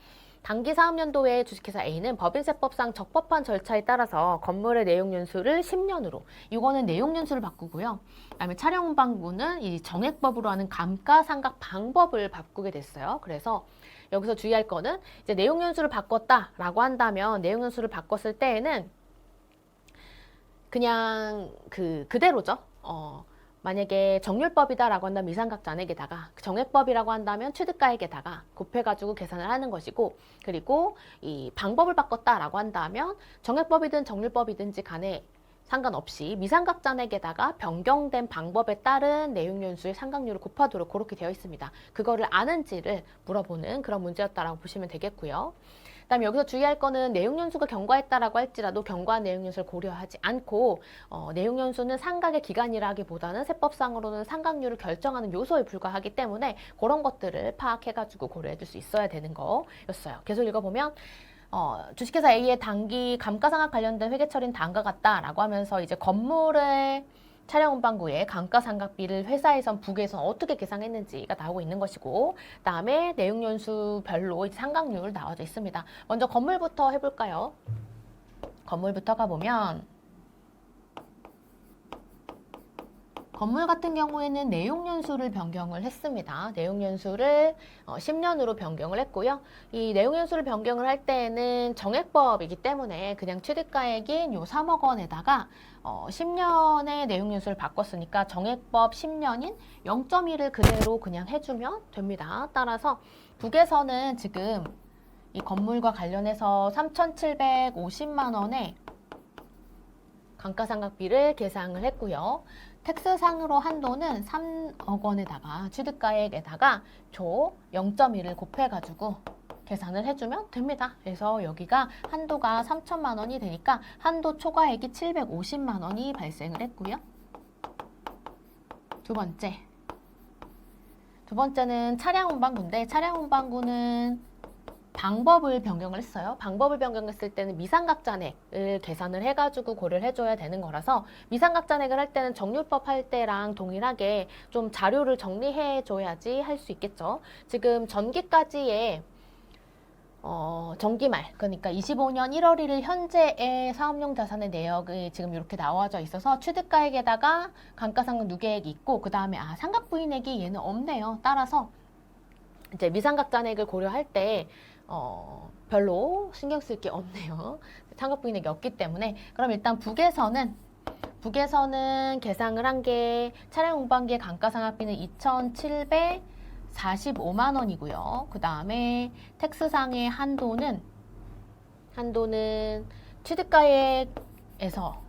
A: 당기 사업연도에 주식회사 A는 법인세법상 적법한 절차에 따라서 건물의 내용연수를 10년으로, 이거는 내용연수를 바꾸고요. 그다음에 차량 운반구는 이 정액법으로 하는 감가상각 방법을 바꾸게 됐어요. 그래서 여기서 주의할 거는 이제 내용연수를 바꿨다라고 한다면 내용연수를 바꿨을 때에는 그냥 그대로죠. 만약에 정률법이다라고 한다면 미상각 잔액에다가 정액법이라고 한다면 취득가액에다가 곱해가지고 계산을 하는 것이고, 그리고 이 방법을 바꿨다라고 한다면 정액법이든 정률법이든지 간에 상관없이 미상각 잔액에다가 변경된 방법에 따른 내용연수의 상각률을 곱하도록 그렇게 되어 있습니다. 그거를 아는지를 물어보는 그런 문제였다라고 보시면 되겠고요. 그다음에 여기서 주의할 거는 내용연수가 경과했다라고 할지라도 경과한 내용연수를 고려하지 않고 내용연수는 상각의 기간이라기보다는 세법상으로는 상각률을 결정하는 요소에 불과하기 때문에 그런 것들을 파악해가지고 고려해줄 수 있어야 되는 거였어요. 계속 읽어보면 주식회사 A의 당기 감가상각 관련된 회계처리는 다음과 같다라고 하면서 이제 건물의 차량 운반구의 감가상각비를 회사에선 부계에선 어떻게 계산했는지가 나오고 있는 것이고, 그다음에 내용연수별로 이제 상각률 나와져 있습니다. 먼저 건물부터 해볼까요? 건물부터 가보면 건물 같은 경우에는 내용연수를 변경을 했습니다. 내용연수를 10년으로 변경을 했고요. 이 내용연수를 변경을 할 때에는 정액법이기 때문에 그냥 취득가액인 요 3억 원에다가 10년의 내용연수를 바꿨으니까 정액법 10년인 0.1을 그대로 그냥 해주면 됩니다. 따라서 북에서는 지금 이 건물과 관련해서 3,750만 원의 감가상각비를 계상을 했고요. 텍스상으로 한도는 3억 원에다가 취득가액에다가 조 0.1을 곱해가지고 계산을 해주면 됩니다. 그래서 여기가 한도가 3천만 원이 되니까 한도 초과액이 750만 원이 발생을 했고요. 두 번째는 차량 운반구인데 차량 운반구는 방법을 변경을 했어요. 방법을 변경했을 때는 미상각 잔액을 계산을 해가지고 고려를 해줘야 되는 거라서 미상각 잔액을 할 때는 정률법 할 때랑 동일하게 좀 자료를 정리해줘야지 할 수 있겠죠. 지금 전기까지의 정기말, 그러니까 25년 1월 1일 현재의 사업용 자산의 내역이 지금 이렇게 나와져 있어서 취득가액에다가 감가상각 누계액이 있고 그 다음에 상각부인액이 얘는 없네요. 따라서 이제 미상각 잔액을 고려할 때 별로 신경 쓸 게 없네요. 상각부인액이 없기 때문에. 그럼 일단 북에서는 계상을 한 게 차량 운반기의 감가상각비는 2,745만 원이고요. 그 다음에 텍스상의 한도는 취득가액에서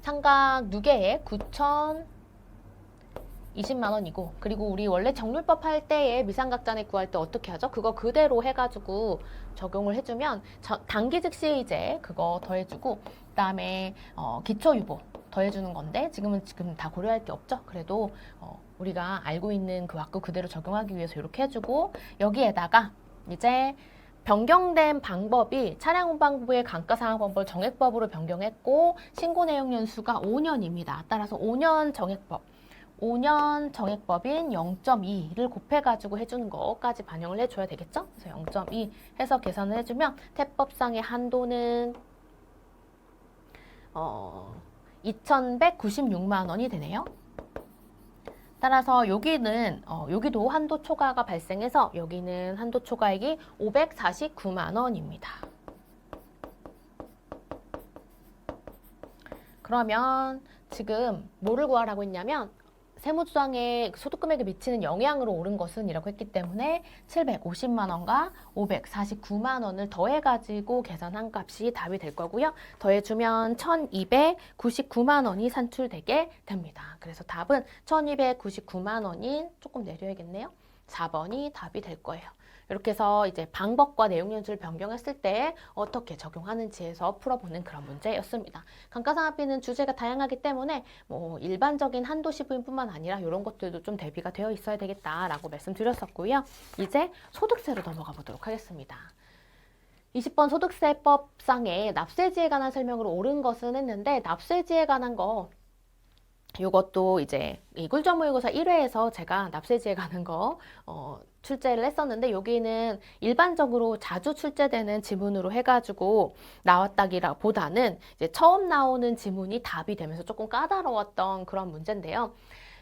A: 상각 누계액 9,020만 원이고, 그리고 우리 원래 정률법 할 때에 미상각 잔액 구할 때 어떻게 하죠? 그거 그대로 해가지고 적용을 해주면 단기 즉시 이제 그거 더해주고, 그 다음에 기초유보 더해주는 건데 지금 다 고려할 게 없죠. 그래도 우리가 알고 있는 그 왁구 그대로 적용하기 위해서 이렇게 해주고, 여기에다가 이제 변경된 방법이 차량 운반부의 감가상각법을 정액법으로 변경했고 신고 내용 연수가 5년입니다. 따라서 5년 정액법인 0.2를 곱해가지고 해주는 것까지 반영을 해줘야 되겠죠? 그래서 0.2 해서 계산을 해주면 태법상의 한도는 2,196만 원이 되네요. 따라서 여기도 한도 초과가 발생해서 여기는 한도 초과액이 549만 원입니다. 그러면 지금 뭐를 구하라고 했냐면 세무조정에 소득금액에 미치는 영향으로 오른 것은 이라고 했기 때문에 750만 원과 549만 원을 더해가지고 계산한 값이 답이 될 거고요. 더해주면 1299만 원이 산출되게 됩니다. 그래서 답은 1299만 원인, 조금 내려야겠네요. 4번이 답이 될 거예요. 이렇게 해서 이제 방법과 내용 연수를 변경했을 때 어떻게 적용하는지에서 풀어보는 그런 문제였습니다. 감가상각비는 주제가 다양하기 때문에 뭐 일반적인 한도시부인뿐만 아니라 이런 것들도 좀 대비가 되어 있어야 되겠다라고 말씀드렸었고요. 이제 소득세로 넘어가 보도록 하겠습니다. 20번 소득세법상의 납세지에 관한 설명으로 옳은 것은 했는데 납세지에 관한 거 이것도 이제 이 꿀점모의고사 1회에서 제가 납세지에 관한 거 출제를 했었는데 여기는 일반적으로 자주 출제되는 지문으로 해가지고 나왔다기라 보다는 이제 처음 나오는 지문이 답이 되면서 조금 까다로웠던 그런 문제인데요.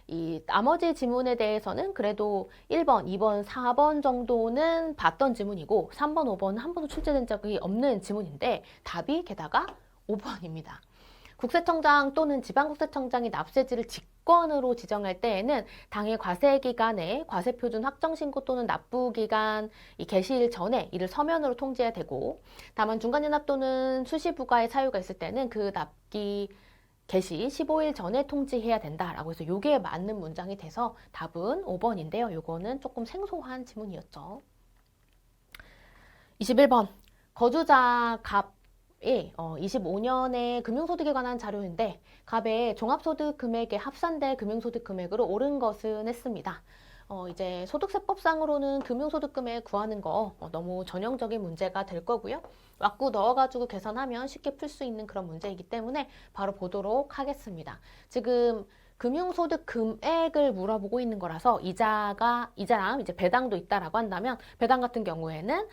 A: 이 나머지 지문에 대해서는 그래도 1번, 2번, 4번 정도는 봤던 지문이고 3번, 5번은 한 번도 출제된 적이 없는 지문인데 답이 게다가 5번입니다. 국세청장 또는 지방국세청장이 납세지를 직권으로 지정할 때에는 당해 과세기간에 과세표준 확정신고 또는 납부기간 이 개시일 전에 이를 서면으로 통지해야 되고 다만 중간연납 또는 수시부과의 사유가 있을 때는 그 납기 개시 15일 전에 통지해야 된다라고 해서 요게 맞는 문장이 돼서 답은 5번인데요. 요거는 조금 생소한 지문이었죠. 21번 거주자 갑 25년의 금융소득에 관한 자료인데 갑의 종합소득 금액에 합산된 금융소득 금액으로 옳은 것은 했습니다. 이제 소득세법상으로는 금융소득 금액 구하는 거 너무 전형적인 문제가 될 거고요. 왁구 넣어가지고 계산하면 쉽게 풀 수 있는 그런 문제이기 때문에 바로 보도록 하겠습니다. 지금 금융소득 금액을 물어보고 있는 거라서 이자랑 이제 배당도 있다라고 한다면 배당 같은 경우에는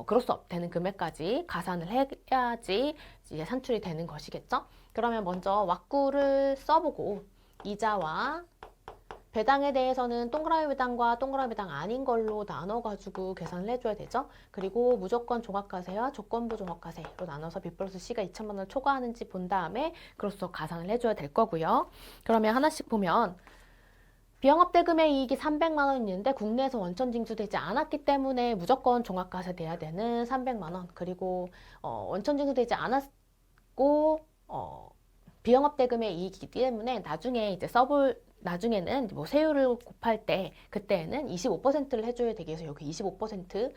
A: 그로써 되는 금액까지 가산을 해야지 이제 산출이 되는 것이겠죠. 그러면 먼저 왁구를 써보고 이자와 배당에 대해서는 동그라미 배당과 동그라미 배당 아닌 걸로 나눠가지고 계산을 해줘야 되죠. 그리고 무조건 종합과세와 조건부 종합과세로 나눠서 B 플러스 C가 2천만 원을 초과하는지 본 다음에 그로써 가산을 해줘야 될 거고요. 그러면 하나씩 보면 비영업대금의 이익이 300만 원 있는데 국내에서 원천 징수되지 않았기 때문에 무조건 종합과세 돼야 되는 300만 원. 그리고 원천 징수되지 않았고 비영업대금의 이익이기 때문에 나중에 이제 나중에는 뭐 세율을 곱할 때 그때는 25%를 해줘야 되기 위해서 여기 25%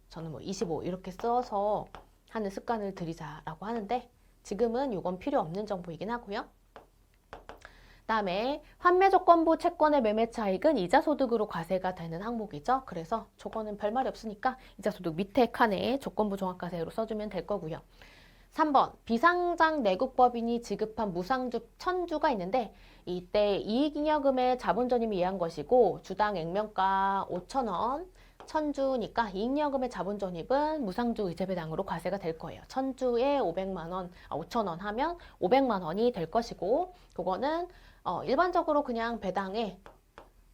A: 저는 뭐 25 이렇게 써서 하는 습관을 들이자라고 하는데 지금은 이건 필요 없는 정보이긴 하고요. 그다음에 환매조건부 채권의 매매 차익은 이자소득으로 과세가 되는 항목이죠. 그래서 저거는 별말이 없으니까 이자소득 밑에 칸에 조건부 종합과세로 써주면 될 거고요. 3번 비상장 내국법인이 지급한 무상주 1000주가 있는데 이때 이익잉여금의 자본전입이 이해한 것이고 주당 액면가 5,000원 1000주니까 이익잉여금의 자본전입은 무상주 의제배당으로 과세가 될 거예요. 1000주에 5,000원 하면 500만 원이 될 것이고 그거는 일반적으로 그냥 배당에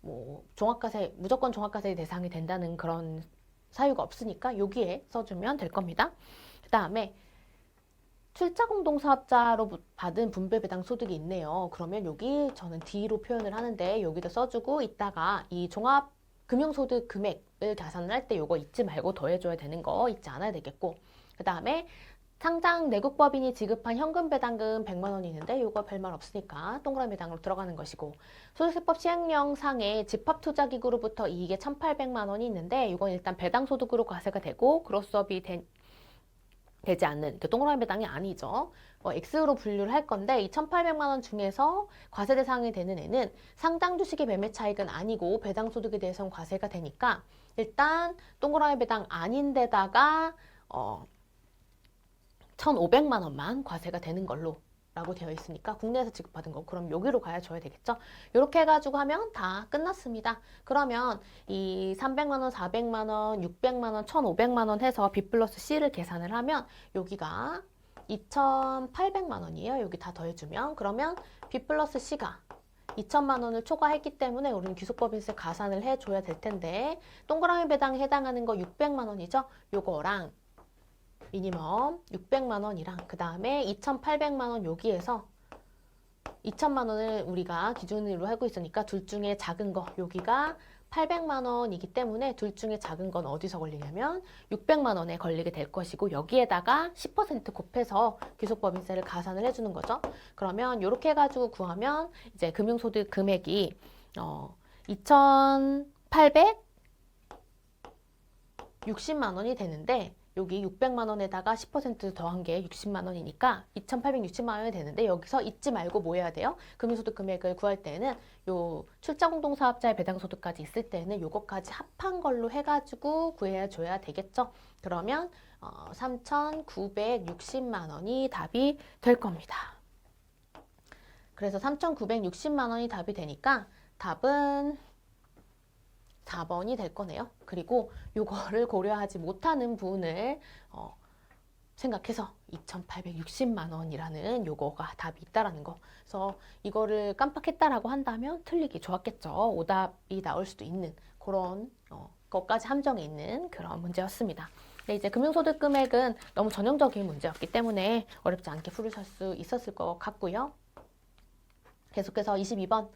A: 뭐 종합과세 무조건 종합과세 대상이 된다는 그런 사유가 없으니까 여기에 써주면 될 겁니다. 그 다음에 출자공동사업자로 받은 분배배당 소득이 있네요. 그러면 여기 저는 D로 표현을 하는데 여기다 써주고 이따가 이 종합금융소득 금액을 계산을 할 때 이거 잊지 말고 더해줘야 되는 거 잊지 않아야 되겠고 그 다음에 상장 내국법인이 지급한 현금배당금 100만 원이 있는데 이거 별말 없으니까 동그라미 배당으로 들어가는 것이고 소득세법 시행령상의 집합투자기구로부터 이익의 1,800만 원이 있는데 이건 일단 배당소득으로 과세가 되고 그로스업이 되지 않는 그 동그라미 배당이 아니죠. X로 분류를 할 건데 이 1,800만 원 중에서 과세 대상이 되는 애는 상장 주식의 매매 차익은 아니고 배당 소득에 대해서는 과세가 되니까 일단 동그라미 배당 아닌 데다가 1,500만 원만 과세가 되는 걸로 라고 되어 있으니까 국내에서 지급받은 거 그럼 여기로 가야 줘야 되겠죠. 이렇게 해가지고 하면 다 끝났습니다. 그러면 이 300만 원, 400만 원, 600만 원, 1,500만 원 해서 B 플러스 C를 계산을 하면 여기가 2,800만 원이에요. 여기 다 더해주면 그러면 B 플러스 C가 2천만 원을 초과했기 때문에 우리는 귀속법인세 가산을 해줘야 될 텐데 동그라미 배당에 해당하는 거 600만 원이죠. 요거랑 미니멈 600만 원이랑 그 다음에 2,800만 원 여기에서 2천만 원을 우리가 기준으로 하고 있으니까 둘 중에 작은 거 여기가 800만 원이기 때문에 둘 중에 작은 건 어디서 걸리냐면 600만 원에 걸리게 될 것이고 여기에다가 10% 곱해서 귀속법인세를 가산을 해주는 거죠. 그러면 이렇게 해가지고 구하면 이제 금융소득 금액이 2,800 60만 원이 되는데 여기 600만 원에다가 10% 더한 게 60만 원이니까 2,860만 원이 되는데 여기서 잊지 말고 뭐 해야 돼요? 금융소득 금액을 구할 때는 요 출자공동사업자의 배당소득까지 있을 때는 요거까지 합한 걸로 해가지고 구해줘야 되겠죠? 그러면 3,960만 원이 답이 될 겁니다. 그래서 3,960만 원이 답이 되니까 답은 4번이 될 거네요. 그리고 요거를 고려하지 못하는 부분을 생각해서 2,860만 원이라는 요거가 답이 있다라는 거. 그래서 이거를 깜빡했다라고 한다면 틀리기 좋았겠죠. 오답이 나올 수도 있는 그런 것까지 함정에 있는 그런 문제였습니다. 근데 이제 금융소득 금액은 너무 전형적인 문제였기 때문에 어렵지 않게 풀으실 수 있었을 것 같고요. 계속해서 22번.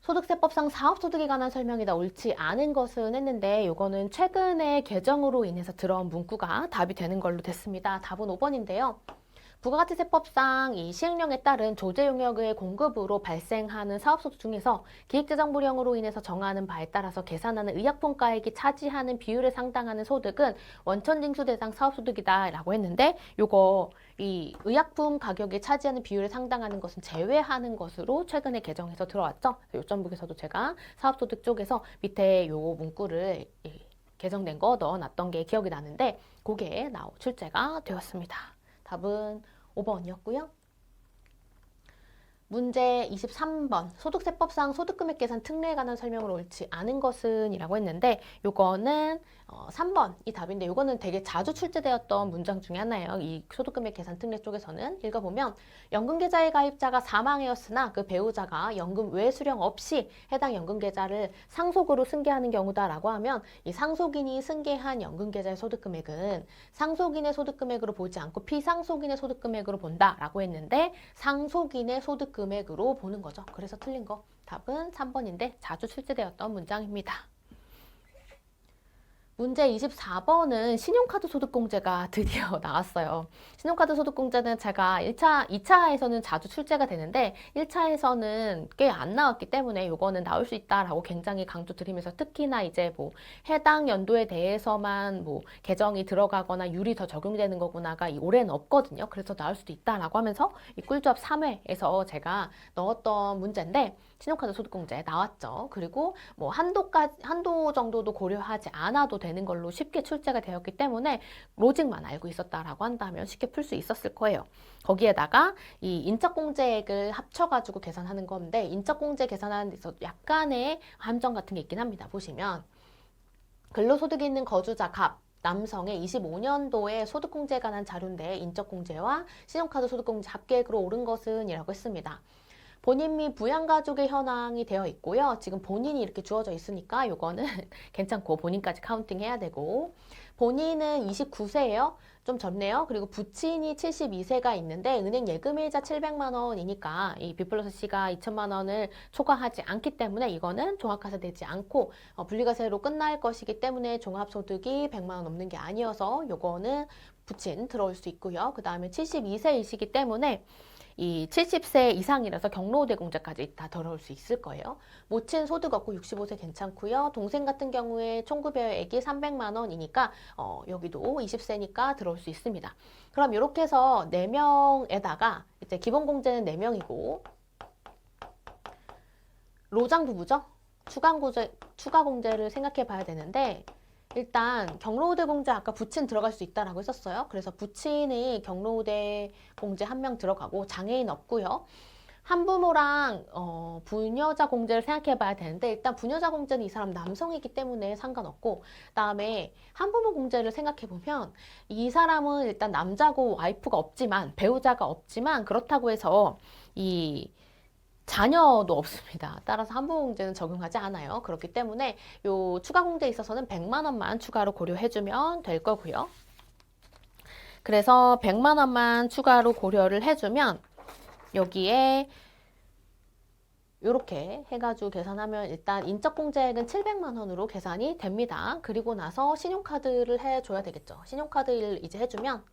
A: 소득세법상 사업소득에 관한 설명이다. 옳지 않은 것은 했는데 이거는 최근에 개정으로 인해서 들어온 문구가 답이 되는 걸로 됐습니다. 답은 5번인데요. 부가가치세법상 이 시행령에 따른 조제 용역의 공급으로 발생하는 사업소득 중에서 기획재정부령으로 인해서 정하는 바에 따라서 계산하는 의약품가액이 차지하는 비율에 상당하는 소득은 원천징수 대상 사업소득이다 라고 했는데 요거 이 의약품 가격이 차지하는 비율에 상당하는 것은 제외하는 것으로 최근에 개정해서 들어왔죠. 요점북에서도 제가 사업소득 쪽에서 밑에 요 문구를 개정된 거 넣어놨던 게 기억이 나는데 그게 출제가 되었습니다. 답은 5번이었고요. 문제 23번. 소득세법상 소득금액 계산 특례에 관한 설명을 옳지 않은 것은 이라고 했는데 요거는 3번이 답인데 요거는 되게 자주 출제되었던 문장 중에 하나예요. 이 소득금액 계산 특례 쪽에서는 읽어보면 연금계좌의 가입자가 사망하였으나 그 배우자가 연금 외 수령 없이 해당 연금계좌를 상속으로 승계하는 경우다라고 하면 이 상속인이 승계한 연금계좌의 소득금액은 상속인의 소득금액으로 보지 않고 피상속인의 소득금액으로 본다라고 했는데 상속인의 소득금액으로 보는 거죠. 그래서 틀린 거 답은 3번인데 자주 출제되었던 문장입니다. 문제 24번은 신용카드 소득공제가 드디어 나왔어요. 신용카드 소득공제는 제가 2차에서는 자주 출제가 되는데 1차에서는 꽤 안 나왔기 때문에 이거는 나올 수 있다라고 굉장히 강조드리면서 특히나 이제 뭐 해당 연도에 대해서만 뭐 개정이 들어가거나 율이 더 적용되는 거구나가 올해는 없거든요. 그래서 나올 수도 있다라고 하면서 이 꿀조합 3회에서 제가 넣었던 문제인데 신용카드 소득공제 나왔죠. 그리고 뭐 한도 정도도 고려하지 않아도 되는 걸로 쉽게 출제가 되었기 때문에 로직만 알고 있었다라고 한다면 쉽게 풀 수 있었을 거예요. 거기에다가 이 인적공제액을 합쳐가지고 계산하는 건데 인적공제 계산하는 데서 약간의 함정 같은 게 있긴 합니다. 보시면 근로소득이 있는 거주자 갑 남성의 25년도에 소득공제에 관한 자료인데 인적공제와 신용카드 소득공제 합계액으로 옳은 것은 이라고 했습니다. 본인 및 부양가족의 현황이 되어 있고요. 지금 본인이 이렇게 주어져 있으니까 요거는 괜찮고 본인까지 카운팅 해야 되고 본인은 29세예요. 좀 젊네요. 그리고 부친이 72세가 있는데 은행 예금일자 700만 원이니까 이 B 플러스 C가 2천만 원을 초과하지 않기 때문에 이거는 종합과세 되지 않고 분리과세로 끝날 것이기 때문에 종합소득이 100만 원 넘는 게 아니어서 요거는 부친 들어올 수 있고요. 그 다음에 72세이시기 때문에 이 70세 이상이라서 경로우대 공제까지 다 들어올 수 있을 거예요. 모친 소득 없고 65세 괜찮고요. 동생 같은 경우에 총급여액이 300만 원이니까 여기도 20세니까 들어올 수 있습니다. 그럼 이렇게 해서 4명에다가 이제 기본 공제는 4명이고 로장 부부죠? 추가 공제를 생각해 봐야 되는데 일단 경로우대 공제 아까 부친 들어갈 수 있다라고 했었어요. 그래서 부친이 경로우대 공제 1명 들어가고 장애인 없고요. 한부모랑 부녀자 공제를 생각해 봐야 되는데 일단 부녀자 공제는 이 사람 남성이기 때문에 상관없고 그다음에 한부모 공제를 생각해 보면 이 사람은 일단 남자고 와이프가 없지만 배우자가 없지만 그렇다고 해서 이 자녀도 없습니다. 따라서 한부모공제는 적용하지 않아요. 그렇기 때문에 요 추가 공제에 있어서는 100만 원만 추가로 고려해주면 될 거고요. 그래서 100만 원만 추가로 고려를 해주면 여기에 이렇게 해가지고 계산하면 일단 인적공제액은 700만 원으로 계산이 됩니다. 그리고 나서 신용카드를 해줘야 되겠죠. 신용카드를 이제 해주면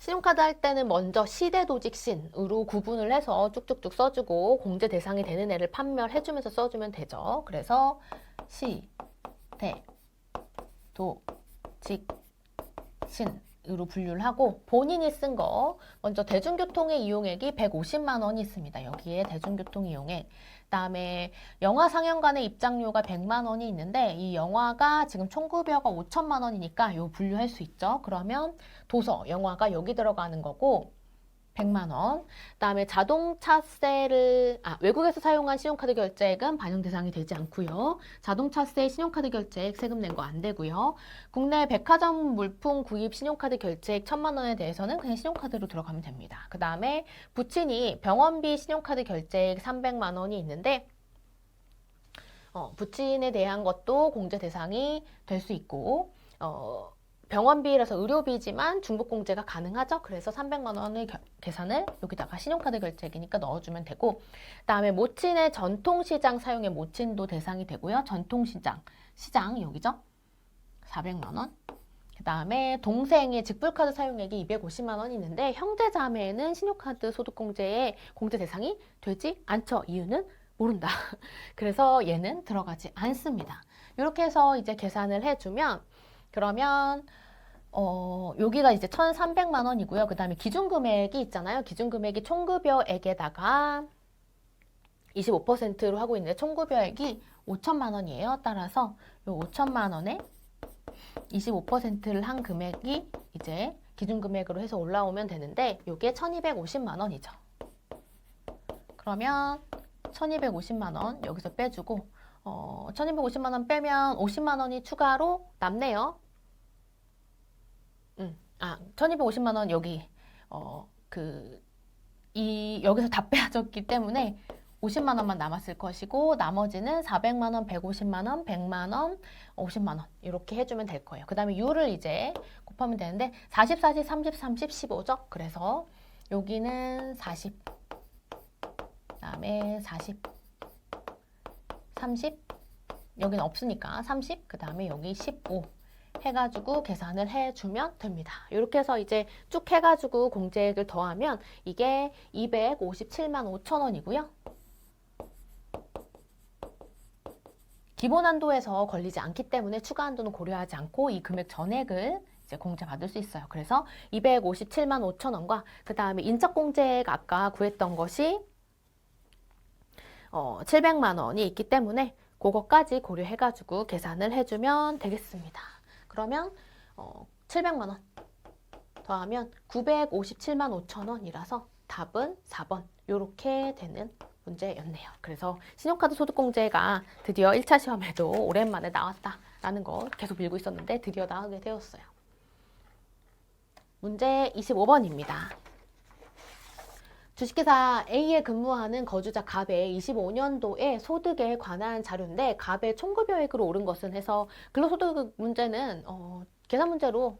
A: 신용카드 할 때는 먼저 시대도직신으로 구분을 해서 쭉쭉쭉 써주고 공제 대상이 되는 애를 판별해주면서 써주면 되죠. 그래서 시대도직신으로 분류를 하고 본인이 쓴 거 먼저 대중교통의 이용액이 150만 원이 있습니다. 여기에 대중교통 이용액. 그다음에 영화 상영관의 입장료가 100만 원이 있는데 이 영화가 지금 총급여가 5천만 원이니까 요 분류할 수 있죠. 그러면 도서, 영화가 여기 들어가는 거고 100만 원. 그다음에 자동차세를 외국에서 사용한 신용카드 결제액은 반영 대상이 되지 않고요. 자동차세 신용카드 결제액 세금 낸 거 안 되고요. 국내 백화점 물품 구입 신용카드 결제액 1,000만 원에 대해서는 그냥 신용카드로 들어가면 됩니다. 그다음에 부친이 병원비 신용카드 결제액 300만 원이 있는데 부친에 대한 것도 공제 대상이 될 수 있고 병원비라서 의료비지만 중복공제가 가능하죠. 그래서 300만 원을 계산을 여기다가 신용카드 결제액이니까 넣어주면 되고 그다음에 모친의 전통시장 사용에 모친도 대상이 되고요. 전통시장, 시장 여기죠. 400만 원. 그다음에 동생의 직불카드 사용액이 250만 원이 있는데 형제자매는 신용카드 소득공제에 공제 대상이 되지 않죠. 이유는 모른다. 그래서 얘는 들어가지 않습니다. 이렇게 해서 이제 계산을 해주면 그러면 여기가 이제 1,300만 원이고요. 그 다음에 기준금액이 있잖아요. 기준금액이 총급여액에다가 25%로 하고 있는데 총급여액이 5천만 원이에요. 따라서 요 5천만 원에 25%를 한 금액이 이제 기준금액으로 해서 올라오면 되는데 요게 1,250만 원이죠. 그러면 1,250만 원 여기서 빼주고 1,250만 원 빼면 50만 원이 추가로 남네요. 1,250만 원 여기 여기서 다 빼앗았기 때문에 50만 원만 남았을 것이고 나머지는 400만 원, 150만 원, 100만 원, 50만 원 이렇게 해주면 될 거예요. 그 다음에 U를 이제 곱하면 되는데 40, 40, 30, 30, 15죠. 그래서 여기는 40, 그다음에 40, 30, 여기는 없으니까 30, 그 다음에 여기 15 해가지고 계산을 해주면 됩니다. 이렇게 해서 이제 쭉 해가지고 공제액을 더하면 이게 257만 5천 원이고요. 기본 한도에서 걸리지 않기 때문에 추가 한도는 고려하지 않고 이 금액 전액을 이제 공제받을 수 있어요. 그래서 257만 5천 원과 그 다음에 인적공제액 아까 구했던 것이 700만 원이 있기 때문에 그거까지 고려해가지고 계산을 해주면 되겠습니다. 그러면 700만 원 더하면 957만 5천 원이라서 답은 4번 이렇게 되는 문제였네요. 그래서 신용카드 소득공제가 드디어 1차 시험에도 오랜만에 나왔다라는 거 계속 밀고 있었는데 드디어 나오게 되었어요. 문제 25번입니다. 주식회사 A에 근무하는 거주자 갑의 25년도에 소득에 관한 자료인데 갑의 총급여액으로 오른 것은 해서 근로소득 문제는 계산 문제로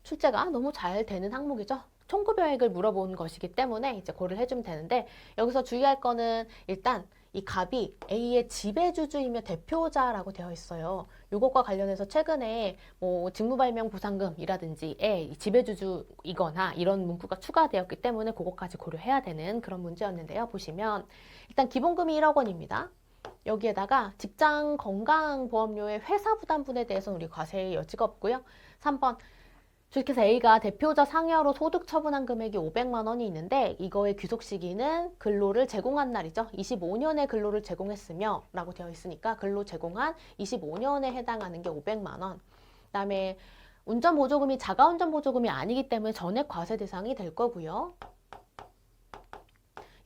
A: 출제가 너무 잘 되는 항목이죠. 총급여액을 물어본 것이기 때문에 이제 고를 해주면 되는데 여기서 주의할 거는 일단 이 갑이 A의 지배주주이며 대표자라고 되어 있어요. 이것과 관련해서 최근에 뭐 직무발명보상금이라든지 지배주주이거나 이런 문구가 추가되었기 때문에 그것까지 고려해야 되는 그런 문제였는데요. 보시면 일단 기본금이 1억 원입니다. 여기에다가 직장 건강보험료의 회사 부담분에 대해서는 우리 과세의 여지가 없고요. 3번 주식회사 A가 대표자 상여로 소득 처분한 금액이 500만 원이 있는데 이거의 귀속 시기는 근로를 제공한 날이죠. 25년에 근로를 제공했으며 라고 되어 있으니까 근로 제공한 25년에 해당하는 게 500만 원. 그다음에 운전보조금이 자가운전보조금이 아니기 때문에 전액 과세 대상이 될 거고요.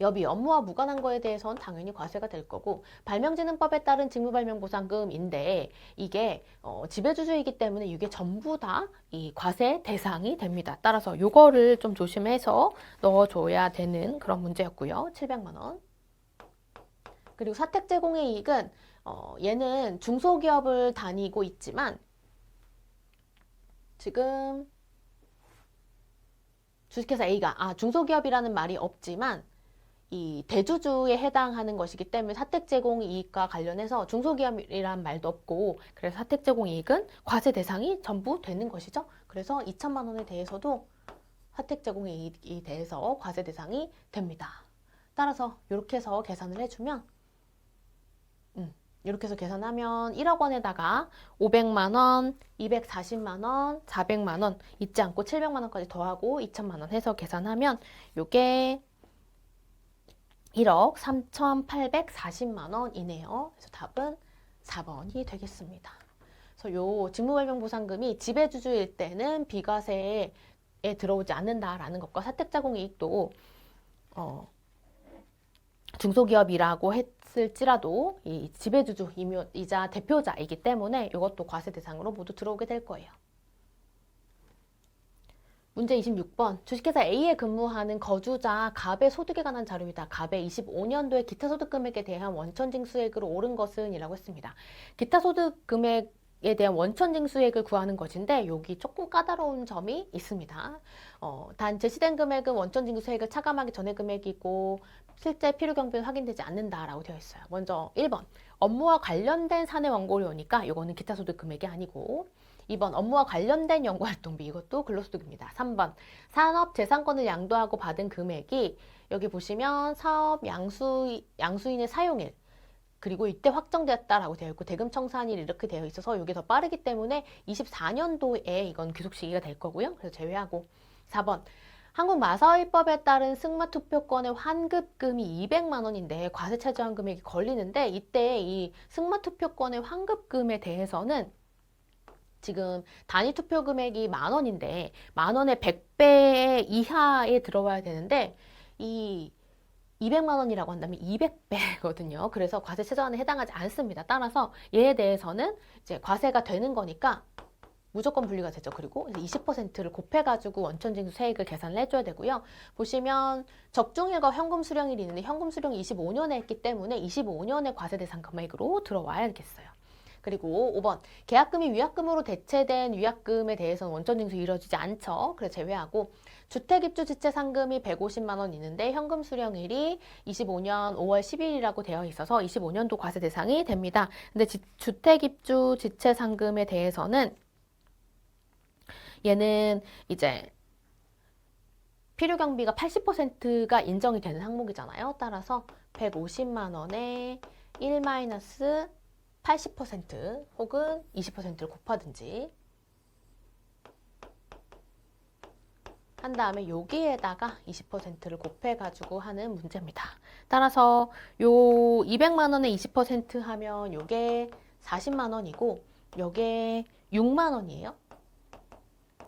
A: 여비, 업무와 무관한 거에 대해서는 당연히 과세가 될 거고 발명진흥법에 따른 직무발명보상금인데 이게 지배주주이기 때문에 이게 전부 다 이 과세 대상이 됩니다. 따라서 요거를 좀 조심해서 넣어줘야 되는 그런 문제였고요. 700만 원. 그리고 사택 제공의 이익은 얘는 중소기업을 다니고 있지만 지금 주식회사 A가 중소기업이라는 말이 없지만 이 대주주에 해당하는 것이기 때문에 사택 제공 이익과 관련해서 중소기업이란 말도 없고 그래서 사택 제공 이익은 과세 대상이 전부 되는 것이죠. 그래서 2천만 원에 대해서도 사택 제공의 이익에 대해서 과세 대상이 됩니다. 따라서 이렇게 해서 계산을 해주면 이렇게 해서 계산하면 1억 원에다가 500만 원, 240만 원, 400만 원 잊지 않고 700만 원까지 더하고 2천만 원 해서 계산하면 요게 1억 3,840만 원이네요. 그래서 답은 4번이 되겠습니다. 그래서 요 직무발병보상금이 지배주주일 때는 비과세에 들어오지 않는다라는 것과 사택자공이익도 중소기업이라고 했을지라도 이 지배주주이자 대표자이기 때문에 이것도 과세 대상으로 모두 들어오게 될 거예요. 문제 26번. 주식회사 A에 근무하는 거주자 갑의 소득에 관한 자료이다. 갑의 25년도에 기타 소득 금액에 대한 원천 징수액으로 옳은 것은 이라고 했습니다. 기타 소득 금액에 대한 원천 징수액을 구하는 것인데 여기 조금 까다로운 점이 있습니다. 단 제시된 금액은 원천 징수액을 차감하기 전의 금액이고 실제 필요 경비는 확인되지 않는다라고 되어 있어요. 먼저 1번. 업무와 관련된 사내 원고료니까 이거는 기타 소득 금액이 아니고 2번 업무와 관련된 연구활동비 이것도 근로소득입니다. 3번 산업 재산권을 양도하고 받은 금액이 여기 보시면 사업 양수인의 사용일 그리고 이때 확정되었다라고 되어 있고 대금 청산일 이렇게 되어 있어서 이게 더 빠르기 때문에 24년도에 이건 귀속 시기가 될 거고요. 그래서 제외하고 4번 한국마사회법에 따른 승마투표권의 환급금이 200만 원인데 과세 차지한 금액이 걸리는데 이때 이 승마투표권의 환급금에 대해서는 지금 단위 투표 금액이 10,000원인데 10,000원의 100배 이하에 들어와야 되는데 이 200만 원이라고 한다면 200배거든요. 그래서 과세 최저한에 해당하지 않습니다. 따라서 얘에 대해서는 이제 과세가 되는 거니까 무조건 분리가 되죠. 그리고 20%를 곱해가지고 원천징수 세액을 계산을 해줘야 되고요. 보시면 적중일과 현금 수령일이 있는데 현금 수령이 25년에 했기 때문에 25년의 과세 대상 금액으로 들어와야겠어요. 그리고 5번 계약금이 위약금으로 대체된 위약금에 대해서는 원천징수 이루어지지 않죠. 그래서 제외하고 주택입주 지체 상금이 150만 원 있는데 현금 수령일이 25년 5월 10일이라고 되어 있어서 25년도 과세 대상이 됩니다. 근데 주택입주 지체 상금에 대해서는 얘는 이제 필요 경비가 80%가 인정이 되는 항목이잖아요. 따라서 150만 원에 1-80% 혹은 20%를 곱하든지 한 다음에 여기에다가 20%를 곱해가지고 하는 문제입니다. 따라서 요 200만 원에 20% 하면 요게 40만 원이고 요게 6만 원이에요.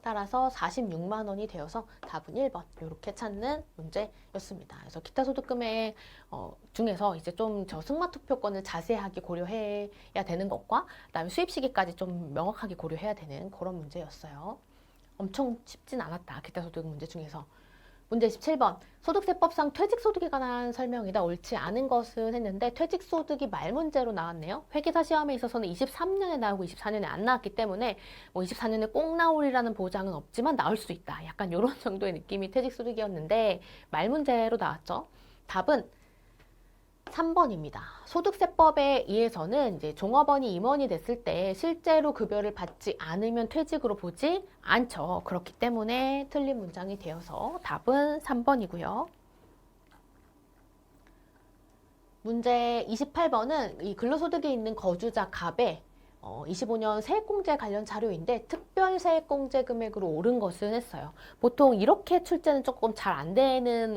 A: 따라서 46만 원이 되어서 답은 1번 이렇게 찾는 문제였습니다. 그래서 기타 소득 금액 중에서 이제 좀 저 승마투표권을 자세하게 고려해야 되는 것과 그다음에 수입 시기까지 좀 명확하게 고려해야 되는 그런 문제였어요. 엄청 쉽진 않았다. 기타 소득 문제 중에서. 문제 17번. 소득세법상 퇴직소득에 관한 설명이다. 옳지 않은 것은 했는데 퇴직소득이 말문제로 나왔네요. 회계사 시험에 있어서는 23년에 나오고 24년에 안 나왔기 때문에 뭐 24년에 꼭 나오리라는 보장은 없지만 나올 수 있다. 약간 이런 정도의 느낌이 퇴직소득이었는데 말문제로 나왔죠. 답은 3번입니다. 소득세법에 의해서는 이제 종업원이 임원이 됐을 때 실제로 급여를 받지 않으면 퇴직으로 보지 않죠. 그렇기 때문에 틀린 문장이 되어서 답은 3번이고요. 문제 28번은 이 근로소득에 있는 거주자 갑의 25년 세액공제 관련 자료인데 특별 세액공제 금액으로 오른 것은 했어요. 보통 이렇게 출제는 조금 잘 안 되는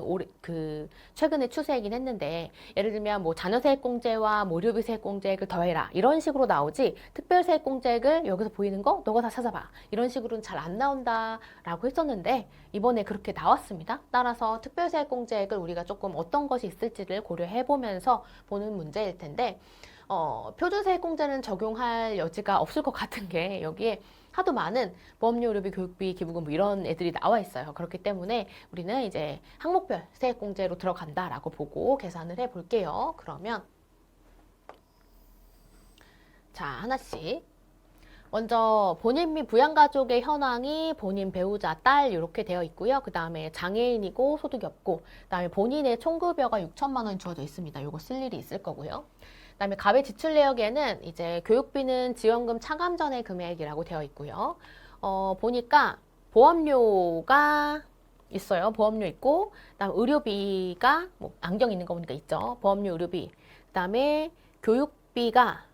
A: 최근의 추세이긴 했는데 예를 들면 뭐 자녀 세액공제와 모료비 세액공제액을 더해라 이런 식으로 나오지 특별 세액공제액을 여기서 보이는 거 너가 다 찾아봐 이런 식으로는 잘 안 나온다라고 했었는데 이번에 그렇게 나왔습니다. 따라서 특별 세액공제액을 우리가 조금 어떤 것이 있을지를 고려해 보면서 보는 문제일 텐데 표준세액공제는 적용할 여지가 없을 것 같은 게 여기에 하도 많은 보험료, 의료비, 교육비, 기부금 뭐 이런 애들이 나와 있어요. 그렇기 때문에 우리는 이제 항목별 세액공제로 들어간다라고 보고 계산을 해 볼게요. 그러면 자, 하나씩. 먼저 본인 및 부양가족의 현황이 본인, 배우자, 딸 이렇게 되어 있고요. 그 다음에 장애인이고 소득이 없고 그 다음에 본인의 총급여가 6천만 원 주어져 있습니다. 이거 쓸 일이 있을 거고요. 그 다음에 갑의 지출 내역에는 이제 교육비는 지원금 차감 전의 금액이라고 되어 있고요. 보니까 보험료가 있어요. 보험료 있고, 그다음 의료비가 뭐 안경 있는 거 보니까 있죠. 보험료, 의료비. 그다음에 교육비가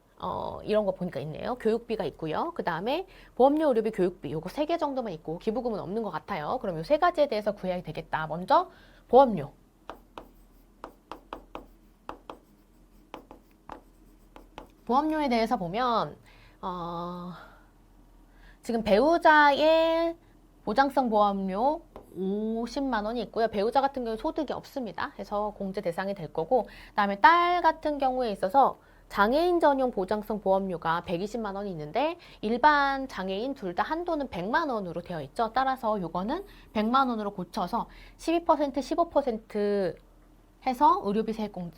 A: 이런 거 보니까 있네요. 교육비가 있고요. 그다음에 보험료, 의료비, 교육비 요거 세 개 정도만 있고 기부금은 없는 것 같아요. 그럼 요 세 가지에 대해서 구해야 되겠다. 먼저 보험료. 보험료에 대해서 보면 지금 배우자의 보장성 보험료 50만 원이 있고요. 배우자 같은 경우 소득이 없습니다. 해서 공제 대상이 될 거고, 그다음에 딸 같은 경우에 있어서 장애인 전용 보장성 보험료가 120만 원이 있는데 일반 장애인 둘 다 한도는 100만 원으로 되어 있죠. 따라서 요거는 100만 원으로 고쳐서 12%, 15% 해서 의료비 세액공제,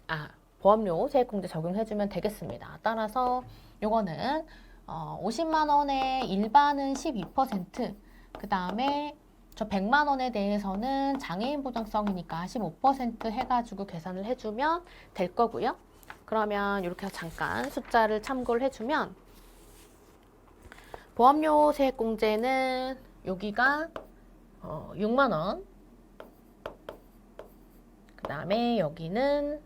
A: 보험료 세액공제 적용해주면 되겠습니다. 따라서 요거는 50만 원에 일반은 12%, 그 다음에 저 100만 원에 대해서는 장애인 보장성이니까 15% 해가지고 계산을 해주면 될 거고요. 그러면 이렇게 해서 잠깐 숫자를 참고를 해주면 보험료 세액공제는 여기가 6만 원, 그 다음에 여기는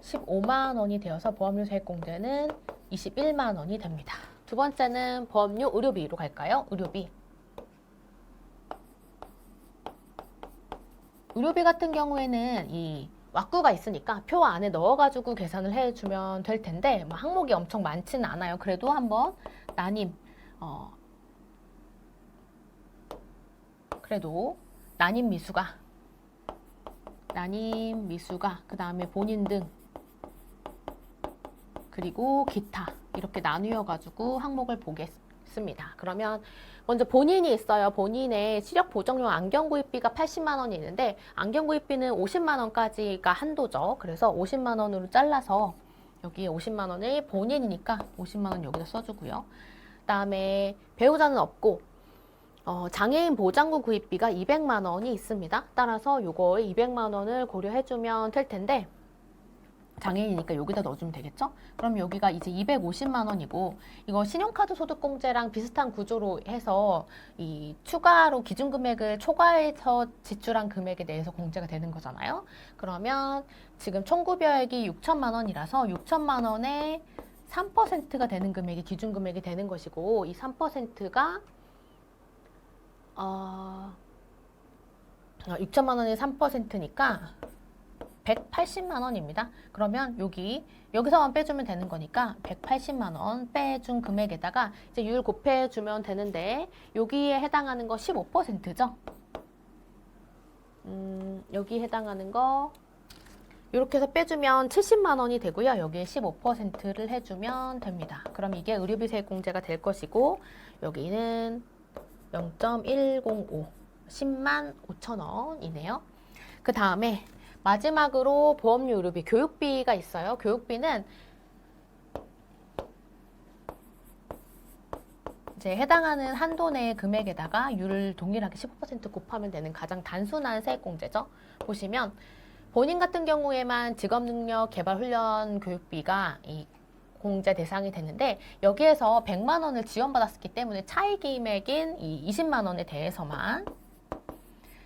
A: 15만 원이 되어서 보험료 세액공제는 21만 원이 됩니다. 두 번째는 보험료 의료비로 갈까요? 의료비. 의료비 같은 경우에는 이 왁구가 있으니까 표 안에 넣어가지고 계산을 해주면 될 텐데 뭐 항목이 엄청 많지는 않아요. 그래도 한번 난임 미수가 그 다음에 본인 등 그리고 기타 이렇게 나누어 가지고 항목을 보겠습니다. 그러면 먼저 본인이 있어요. 본인의 시력 보정용 안경 구입비가 80만 원이 있는데 안경 구입비는 50만 원까지가 한도죠. 그래서 50만 원으로 잘라서 여기에 50만 원을 본인이니까 50만 원 여기다 써주고요. 그다음에 배우자는 없고 장애인 보장구 구입비가 200만 원이 있습니다. 따라서 요거에 200만 원을 고려해주면 될 텐데 장애인이니까 여기다 넣어주면 되겠죠? 그럼 여기가 이제 250만 원이고 이거 신용카드 소득공제랑 비슷한 구조로 해서 이 추가로 기준금액을 초과해서 지출한 금액에 대해서 공제가 되는 거잖아요. 그러면 지금 청구별액이 6천만 원이라서 6천만 원에 3%가 되는 금액이 기준금액이 되는 것이고 이 3%가 6천만 원에 3%니까 180만 원입니다. 그러면 여기서만 빼주면 되는 거니까 180만 원 빼준 금액에다가 이제 율 곱해주면 되는데 여기에 해당하는 거 15%죠. 여기 해당하는 거 이렇게 해서 빼주면 70만 원이 되고요. 여기에 15%를 해주면 됩니다. 그럼 이게 의료비 세액공제가 될 것이고 여기는 0.105 10만 5천 원이네요. 그 다음에 마지막으로 보험료, 의료비, 교육비가 있어요. 교육비는 이제 해당하는 한도 내 금액에다가 율을 동일하게 15% 곱하면 되는 가장 단순한 세액공제죠. 보시면 본인 같은 경우에만 직업능력 개발 훈련 교육비가 이 공제 대상이 되는데 여기에서 100만 원을 지원받았기 때문에 차이 금액인 이 20만 원에 대해서만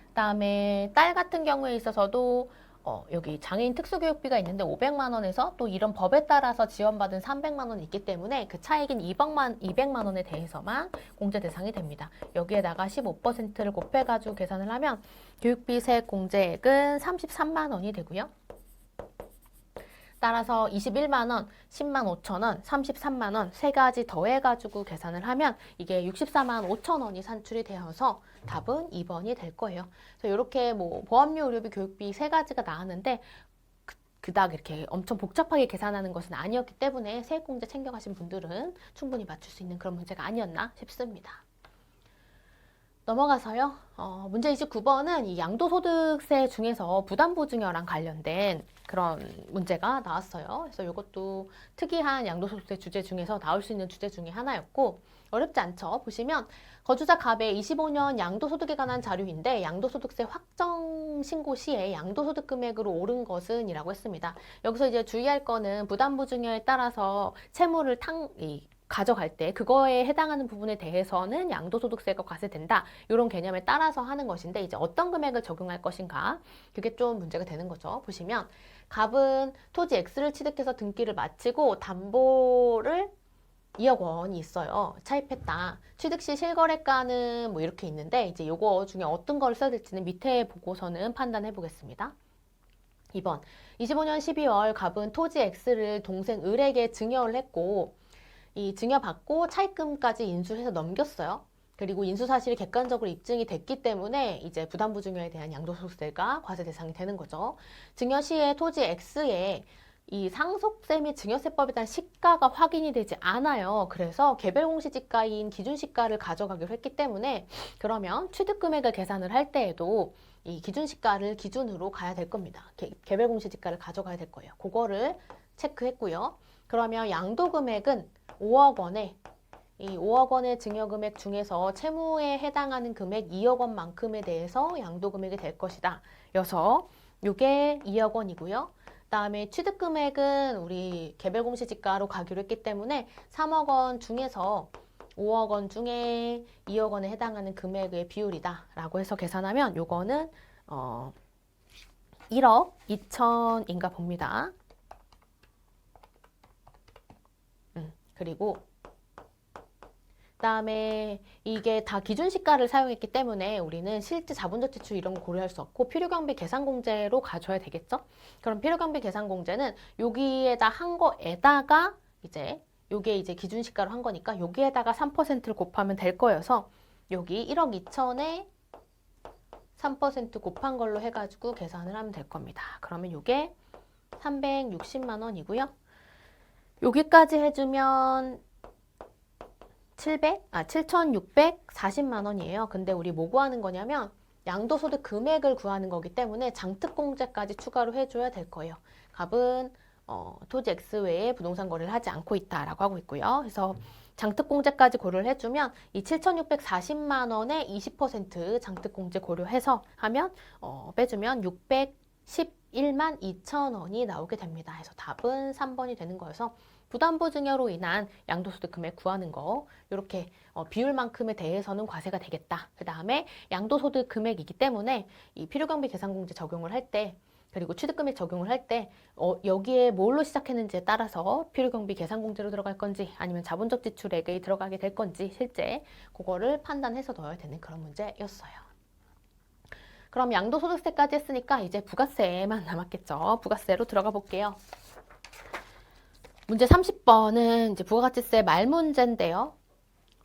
A: 그다음에 딸 같은 경우에 있어서도 여기 장애인 특수교육비가 있는데 500만 원에서 또 이런 법에 따라서 지원받은 300만 원이 있기 때문에 그 차익인 200만 원에 대해서만 공제 대상이 됩니다. 여기에다가 15%를 곱해가지고 계산을 하면 교육비 세액 공제액은 33만 원이 되고요. 따라서 21만 원, 10만 5천 원, 33만 원 세 가지 더해가지고 계산을 하면 이게 64만 5천 원이 산출이 되어서 답은 2번이 될 거예요. 그래서 이렇게 뭐 보험료, 의료비, 교육비 세 가지가 나왔는데 그닥 이렇게 엄청 복잡하게 계산하는 것은 아니었기 때문에 세액공제 챙겨가신 분들은 충분히 맞출 수 있는 그런 문제가 아니었나 싶습니다. 넘어가서요. 문제 29번은 이 양도소득세 중에서 부담보증여랑 관련된 그런 문제가 나왔어요. 그래서 이것도 특이한 양도소득세 주제 중에서 나올 수 있는 주제 중에 하나였고 어렵지 않죠. 보시면 거주자 갑의 25년 양도소득에 관한 자료인데 양도소득세 확정 신고 시에 양도소득 금액으로 오른 것은 이라고 했습니다. 여기서 이제 주의할 거는 부담보증여에 따라서 채무를 가져갈 때 그거에 해당하는 부분에 대해서는 양도소득세가 과세된다. 이런 개념에 따라서 하는 것인데 이제 어떤 금액을 적용할 것인가 그게 좀 문제가 되는 거죠. 보시면 갑은 토지 X를 취득해서 등기를 마치고 담보를 2억 원이 있어요. 차입했다. 취득 시 실거래가는 뭐 이렇게 있는데 이제 요거 중에 어떤 걸 써야 될지는 밑에 보고서는 판단해 보겠습니다. 2번 25년 12월 갑은 토지 X를 동생 을에게 증여를 했고 이 증여받고 차입금까지 인수해서 넘겼어요. 그리고 인수사실이 객관적으로 입증이 됐기 때문에 이제 부담부 증여에 대한 양도소득세가 과세 대상이 되는 거죠. 증여 시에 토지 X에 이 상속세 및 증여세법에 대한 시가가 확인이 되지 않아요. 그래서 개별 공시지가인 기준시가를 가져가기로 했기 때문에 그러면 취득금액을 계산을 할 때에도 이 기준시가를 기준으로 가야 될 겁니다. 개별 공시지가를 가져가야 될 거예요. 그거를 체크했고요. 그러면 양도금액은 5억 원에 이 5억 원의 증여금액 중에서 채무에 해당하는 금액 2억 원만큼에 대해서 양도금액이 될 것이다. 여서 이게 2억 원이고요. 그다음에 취득금액은 우리 개별공시지가로 가기로 했기 때문에 3억 원 중에서 5억 원 중에 2억 원에 해당하는 금액의 비율이다 라고 해서 계산하면 요거는 1억 2천인가 봅니다. 그리고 그다음에 이게 다 기준시가를 사용했기 때문에 우리는 실제 자본적 지출 이런 거 고려할 수 없고 필요경비 계산공제로 가져야 되겠죠? 그럼 필요경비 계산공제는 여기에다 한 거에다가 이제 요게 이제 기준시가로 한 거니까 여기에다가 3%를 곱하면 될 거여서 여기 1억 2천에 3% 곱한 걸로 해가지고 계산을 하면 될 겁니다. 그러면 요게 360만 원이고요. 여기까지 해주면 7,640만 원이에요. 근데 우리 뭐 구하는 거냐면 양도소득 금액을 구하는 거기 때문에 장특공제까지 추가로 해줘야 될 거예요. 갑은 토지 X 외에 부동산 거래를 하지 않고 있다라고 하고 있고요. 그래서 장특공제까지 고려를 해주면 이 7,640만 원에 20% 장특공제 고려해서 하면 빼주면 611만 2천 원이 나오게 됩니다. 그래서 답은 3번이 되는 거여서 부담부 증여로 인한 양도소득 금액 구하는 거 이렇게 비율만큼에 대해서는 과세가 되겠다. 그 다음에 양도소득 금액이기 때문에 이 필요경비 계산공제 적용을 할 때 그리고 취득금액 적용을 할 때 여기에 뭘로 시작했는지에 따라서 필요경비 계산공제로 들어갈 건지 아니면 자본적 지출액에 들어가게 될 건지 실제 그거를 판단해서 넣어야 되는 그런 문제였어요. 그럼 양도소득세까지 했으니까 이제 부가세만 남았겠죠. 부가세로 들어가 볼게요. 문제 30번은 이제 부가가치세 말문제인데요.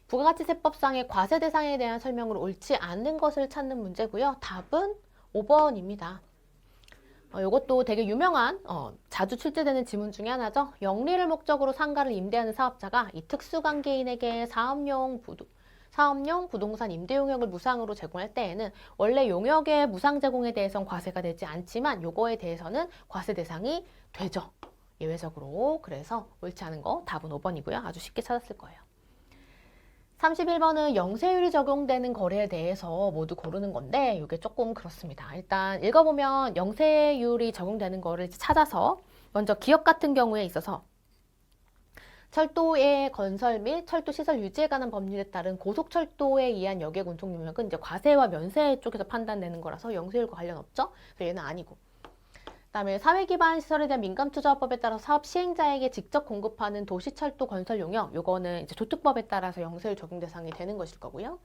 A: 부가가치세법상의 과세 대상에 대한 설명으로 옳지 않는 것을 찾는 문제고요. 답은 5번입니다. 이것도 되게 유명한 자주 출제되는 지문 중에 하나죠. 영리를 목적으로 상가를 임대하는 사업자가 이 특수관계인에게 사업용 부동산 임대 용역을 무상으로 제공할 때에는 원래 용역의 무상 제공에 대해서는 과세가 되지 않지만 요거에 대해서는 과세 대상이 되죠. 예외적으로. 그래서 옳지 않은 거 답은 5번이고요. 아주 쉽게 찾았을 거예요. 31번은 영세율이 적용되는 거래에 대해서 모두 고르는 건데 이게 조금 그렇습니다. 일단 읽어보면 영세율이 적용되는 거를 찾아서 먼저 기업 같은 경우에 있어서 철도의 건설 및 철도 시설 유지에 관한 법률에 따른 고속철도에 의한 여객 운송 용역은 이제 과세와 면세 쪽에서 판단되는 거라서 영세율과 관련 없죠. 그래서 얘는 아니고. 그다음에 사회기반 시설에 대한 민감투자법에 따라 사업 시행자에게 직접 공급하는 도시철도 건설 용역, 요거는 이제 조특법에 따라서 영세율 적용 대상이 되는 것일 거고요.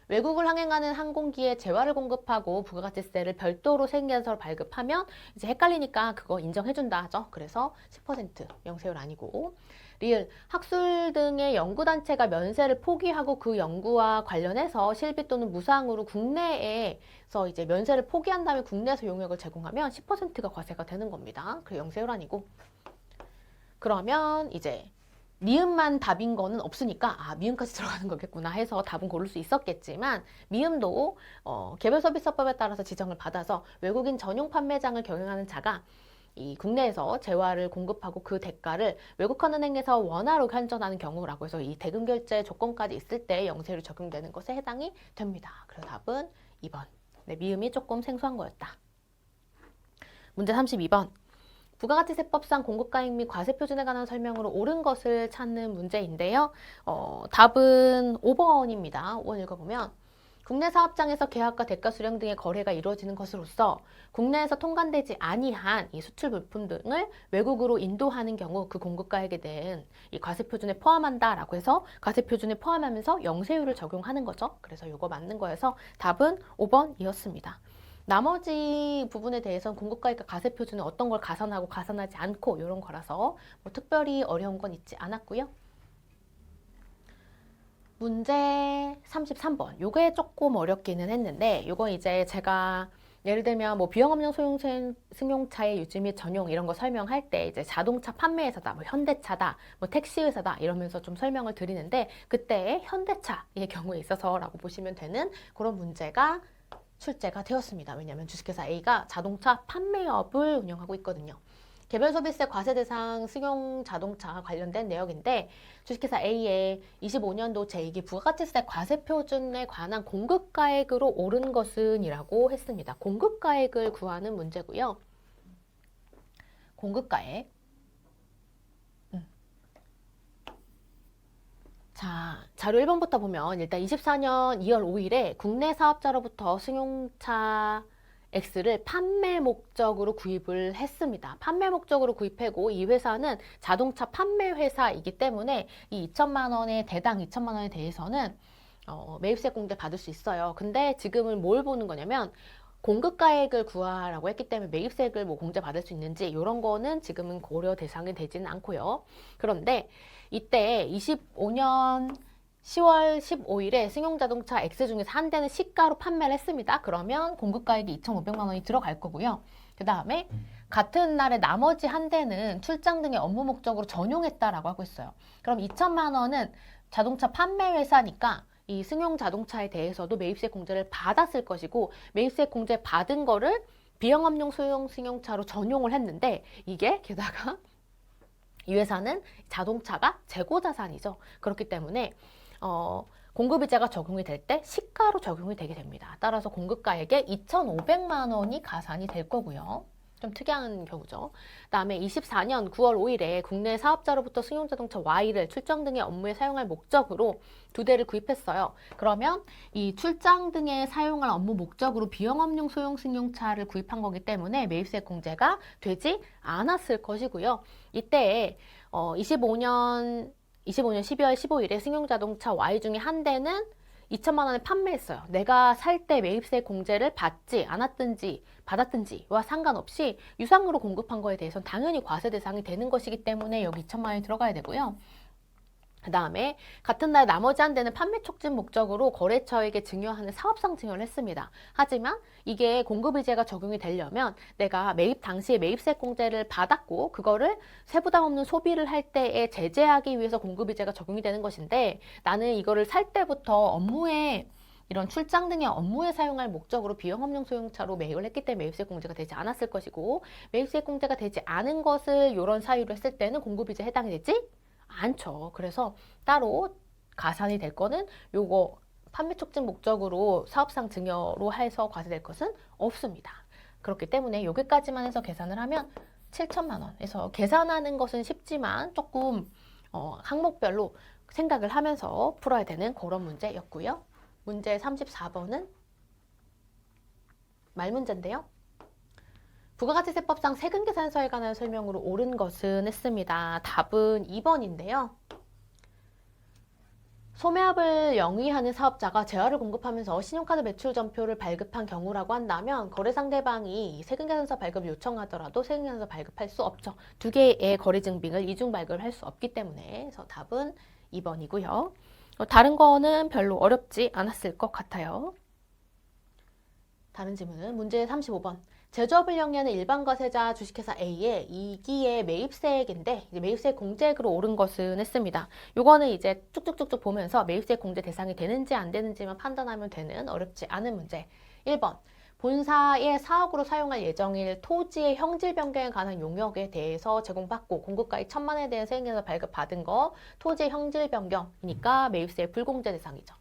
A: 외국을 항행하는 항공기에 재화를 공급하고 부가가치세를 별도로 세금계산서를 발급하면 이제 헷갈리니까 그거 인정해준다 하죠. 그래서 10% 영세율 아니고. 리을, 학술 등의 연구단체가 면세를 포기하고 그 연구와 관련해서 실비 또는 무상으로 국내에서 이제 면세를 포기한 다음에 국내에서 용역을 제공하면 10%가 과세가 되는 겁니다. 그 영세율 아니고. 그러면 이제 미음만 답인 거는 없으니까 미음까지 들어가는 거겠구나 해서 답은 고를 수 있었겠지만 미음도 개별서비스법에 따라서 지정을 받아서 외국인 전용 판매장을 경영하는 자가 이 국내에서 재화를 공급하고 그 대가를 외국한 은행에서 원화로 환전하는 경우라고 해서 이 대금 결제 조건까지 있을 때 영세율이 적용되는 것에 해당이 됩니다. 그래서 답은 2번. 네, 미음이 조금 생소한 거였다. 문제 32번. 부가가치세법상 공급가액 및 과세표준에 관한 설명으로 옳은 것을 찾는 문제인데요. 답은 5번입니다. 5번 읽어보면 국내 사업장에서 계약과 대가 수령 등의 거래가 이루어지는 것으로서 국내에서 통관되지 아니한 이 수출 물품 등을 외국으로 인도하는 경우 그 공급가액에 대한 이 과세표준에 포함한다라고 해서 과세표준에 포함하면서 영세율을 적용하는 거죠. 그래서 이거 맞는 거여서 답은 5번이었습니다. 나머지 부분에 대해서는 공급가액과 과세표준은 어떤 걸 가산하고 가산하지 않고 이런 거라서 뭐 특별히 어려운 건 있지 않았고요. 문제 33번. 요게 조금 어렵기는 했는데 요거 이제 제가 예를 들면 뭐 비용업용 소형 승용차의 유지 및 전용 이런 거 설명할 때 이제 자동차 판매회사다, 뭐 현대차다, 뭐 택시회사다 이러면서 좀 설명을 드리는데 그때 현대차의 경우에 있어서라고 보시면 되는 그런 문제가 출제가 되었습니다. 왜냐하면 주식회사 A가 자동차 판매업을 운영하고 있거든요. 개별 소비세 과세 대상 승용 자동차 관련된 내역인데 주식회사 A의 25년도 제2기 부가가치세 과세 표준에 관한 공급가액으로 옳은 것은 이라고 했습니다. 공급가액을 구하는 문제고요. 공급가액. 자, 자료 1번부터 보면 일단 24년 2월 5일에 국내 사업자로부터 승용차 X를 판매 목적으로 구입을 했습니다. 판매 목적으로 구입하고 이 회사는 자동차 판매 회사이기 때문에 이 2천만 원의 대당 2천만 원에 대해서는 매입세 공제 받을 수 있어요. 근데 지금은 뭘 보는 거냐면 공급가액을 구하라고 했기 때문에 매입세액을 뭐 공제 받을 수 있는지 이런 거는 지금은 고려 대상이 되지는 않고요. 그런데 이때 25년 10월 15일에 승용자동차 X 중에서 한 대는 시가로 판매를 했습니다. 그러면 공급가액이 2,500만 원이 들어갈 거고요. 그 다음에 같은 날에 나머지 한 대는 출장 등의 업무 목적으로 전용했다라고 하고 있어요. 그럼 2천만 원은 자동차 판매 회사니까 이 승용 자동차에 대해서도 매입세 공제를 받았을 것이고 매입세 공제 받은 거를 비영업용 소형 승용차로 전용을 했는데 이게 게다가 이 회사는 자동차가 재고자산이죠. 그렇기 때문에 공급이자가 적용이 될 때 시가로 적용이 되게 됩니다. 따라서 공급가액에 2,500만 원이 가산이 될 거고요. 좀 특이한 경우죠. 그다음에 24년 9월 5일에 국내 사업자로부터 승용자동차 Y를 출장 등의 업무에 사용할 목적으로 두 대를 구입했어요. 그러면 이 출장 등에 사용할 업무 목적으로 비영업용 소형 승용차를 구입한 거기 때문에 매입세 공제가 되지 않았을 것이고요. 이때 25년 12월 15일에 승용자동차 Y 중에 한 대는 2천만 원에 판매했어요. 내가 살 때 매입세 공제를 받지 않았든지 받았든지와 상관없이 유상으로 공급한 거에 대해서는 당연히 과세 대상이 되는 것이기 때문에 여기 2천만 원이 들어가야 되고요. 그 다음에 같은 날 나머지 한 대는 판매 촉진 목적으로 거래처에게 증여하는 사업상 증여를 했습니다. 하지만 이게 공급의제가 적용이 되려면 내가 매입 당시에 매입세 공제를 받았고 그거를 세부담 없는 소비를 할 때에 제재하기 위해서 공급의제가 적용이 되는 것인데 나는 이거를 살 때부터 업무에 이런 출장 등의 업무에 사용할 목적으로 비영업용 소형차로 매입을 했기 때문에 매입세 공제가 되지 않았을 것이고 매입세 공제가 되지 않은 것을 이런 사유로 했을 때는 공급의제에 해당이 되지 않죠. 그래서 따로 가산이 될 거는 요거 판매 촉진 목적으로 사업상 증여로 해서 과세될 것은 없습니다. 그렇기 때문에 여기까지만 해서 계산을 하면 7천만 원에서 계산하는 것은 쉽지만 조금 항목별로 생각을 하면서 풀어야 되는 그런 문제였고요. 문제 34번은 말문제인데요. 부가가치세법상 세금계산서에 관한 설명으로 옳은 것은 했습니다. 답은 2번인데요. 소매업을 영위하는 사업자가 재화를 공급하면서 신용카드 매출 전표를 발급한 경우라고 한다면 거래 상대방이 세금계산서 발급을 요청하더라도 세금계산서 발급할 수 없죠. 두 개의 거래 증빙을 이중 발급을 할 수 없기 때문에 그래서 답은 2번이고요. 다른 거는 별로 어렵지 않았을 것 같아요. 다른 질문은 문제 35번. 제조업을 영위하는 일반 과세자 주식회사 A의 2기의 매입세액인데 이제 매입세 공제액으로 오른 것은 했습니다. 요거는 이제 쭉쭉쭉쭉 보면서 매입세 공제 대상이 되는지 안 되는지만 판단하면 되는 어렵지 않은 문제. 1번. 본사의 사업으로 사용할 예정일 토지의 형질 변경에 관한 용역에 대해서 제공받고 공급가액 1,000만 원에 대한 세금계산서 발급받은 거 토지의 형질 변경이니까 매입세 불공제 대상이죠.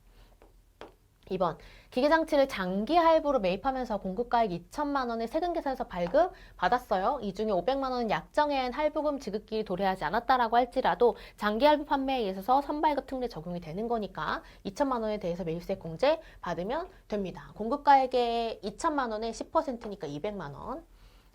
A: 2번. 기계장치를 장기 할부로 매입하면서 공급가액 2천만 원을 세금계산서 발급 받았어요. 이 중에 500만 원은 약정엔 할부금 지급기 도래하지 않았다라고 할지라도 장기 할부 판매에 있어서 선발급 특례 적용이 되는 거니까 2천만 원에 대해서 매입세 공제 받으면 됩니다. 공급가액의 2천만 원의 10%니까 200만 원.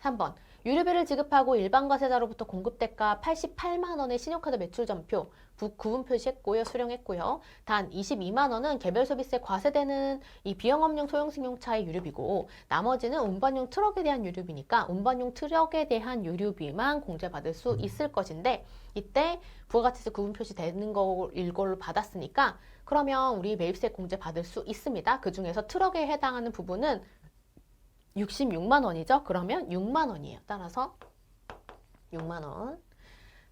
A: 3번 유류비를 지급하고 일반 과세자로부터 공급대가 88만 원의 신용카드 매출 전표 구분 표시했고요. 수령했고요. 단 22만 원은 개별 소비세 과세되는 이 비영업용 소형 승용차의 유류비고 나머지는 운반용 트럭에 대한 유류비니까 운반용 트럭에 대한 유류비만 공제받을 수 있을 것인데 이때 부가가치세 구분 표시되는 걸로 받았으니까 그러면 우리 매입세 공제 받을 수 있습니다. 그 중에서 트럭에 해당하는 부분은 66만 원이죠. 그러면 6만 원이에요. 따라서 6만 원.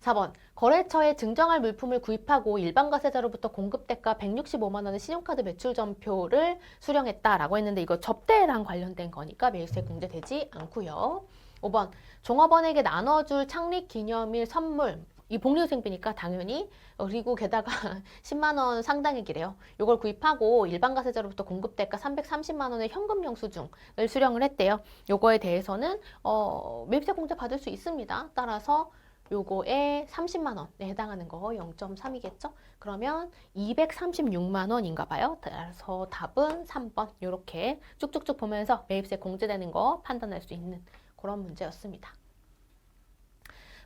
A: 4번 거래처에 증정할 물품을 구입하고 일반 과세자로부터 공급대가 165만 원의 신용카드 매출 전표를 수령했다라고 했는데 이거 접대랑 관련된 거니까 매입세 공제되지 않고요. 5번 종업원에게 나눠줄 창립기념일 선물 이 복리후생비니까 당연히 그리고 게다가 10만 원 상당액이래요. 이걸 구입하고 일반 과세자로부터 공급대가 330만 원의 현금 영수증을 수령을 했대요. 요거에 대해서는 매입세 공제 받을 수 있습니다. 따라서 요거에 30만 원에 해당하는 거 0.3이겠죠? 그러면 236만 원인가 봐요. 따라서 답은 3번 이렇게 쭉쭉쭉 보면서 매입세 공제되는 거 판단할 수 있는 그런 문제였습니다.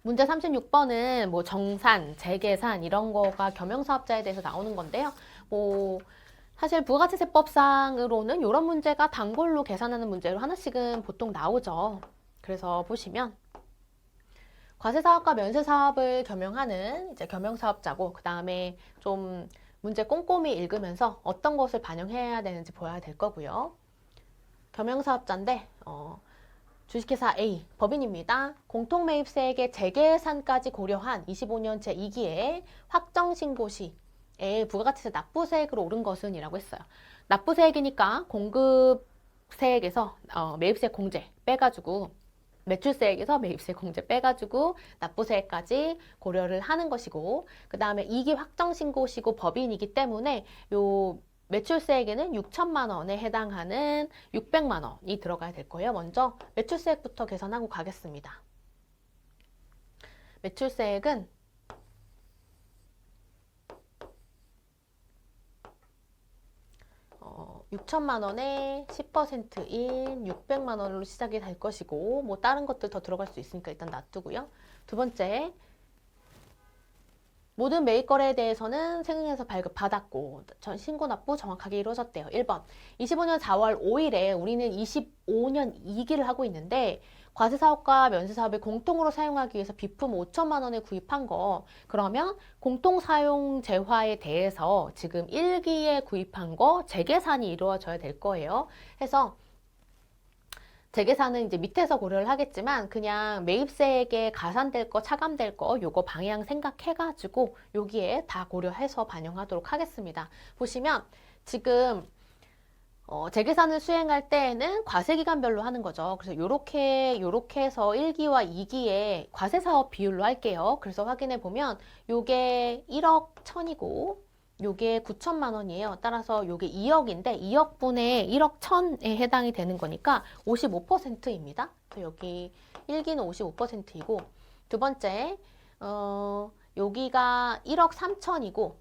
A: 문제 36번은 뭐 정산, 재계산 이런 거가 겸용사업자에 대해서 나오는 건데요. 뭐 사실 부가가치세법상으로는 이런 문제가 단골로 계산하는 문제로 하나씩은 보통 나오죠. 그래서 보시면 과세사업과 면세사업을 겸용하는 이제 겸용사업자고 그 다음에 좀 문제 꼼꼼히 읽으면서 어떤 것을 반영해야 되는지 보아야 될 거고요. 겸용사업자인데 주식회사 A 법인입니다. 공통매입세액의 재계산까지 고려한 25년 제2기에 확정신고 시에 부가가치세 납부세액으로 오른 것은 이라고 했어요. 납부세액이니까 공급세액에서 매입세 공제 빼가지고 매출세액에서 매입세 공제 빼가지고 납부세액까지 고려를 하는 것이고 그 다음에 2기 확정신고시고 법인이기 때문에 요 매출세액에는 6천만 원에 해당하는 600만 원이 들어가야 될 거예요. 먼저 매출세액부터 계산하고 가겠습니다. 매출세액은 6천만 원에 10%인 600만 원으로 시작이 될 것이고 뭐 다른 것들 더 들어갈 수 있으니까 일단 놔두고요. 두 번째 모든 매입 거래에 대해서는 세금에서 발급받았고 전 신고 납부 정확하게 이루어졌대요. 1번 25년 4월 5일에 우리는 25년 2기를 하고 있는데 과세사업과 면세사업을 공통으로 사용하기 위해서 비품 5천만 원을 구입한 거 그러면 공통사용 재화에 대해서 지금 1기에 구입한 거 재계산이 이루어져야 될 거예요. 해서 재계산은 이제 밑에서 고려를 하겠지만 그냥 매입세액에 가산될 거, 차감될 거 요거 방향 생각해가지고 여기에 다 고려해서 반영하도록 하겠습니다. 보시면 지금 재계산을 수행할 때에는 과세기간별로 하는 거죠. 그래서 요렇게 해서 1기와 2기에 과세사업 비율로 할게요. 그래서 확인해 보면 요게 1억 1천이고 요게 9천만 원이에요. 따라서 요게 2억인데 2억분의 1억 1천에 해당이 되는 거니까 55%입니다. 여기 1기는 55%이고 두 번째 여기가 1억 3천이고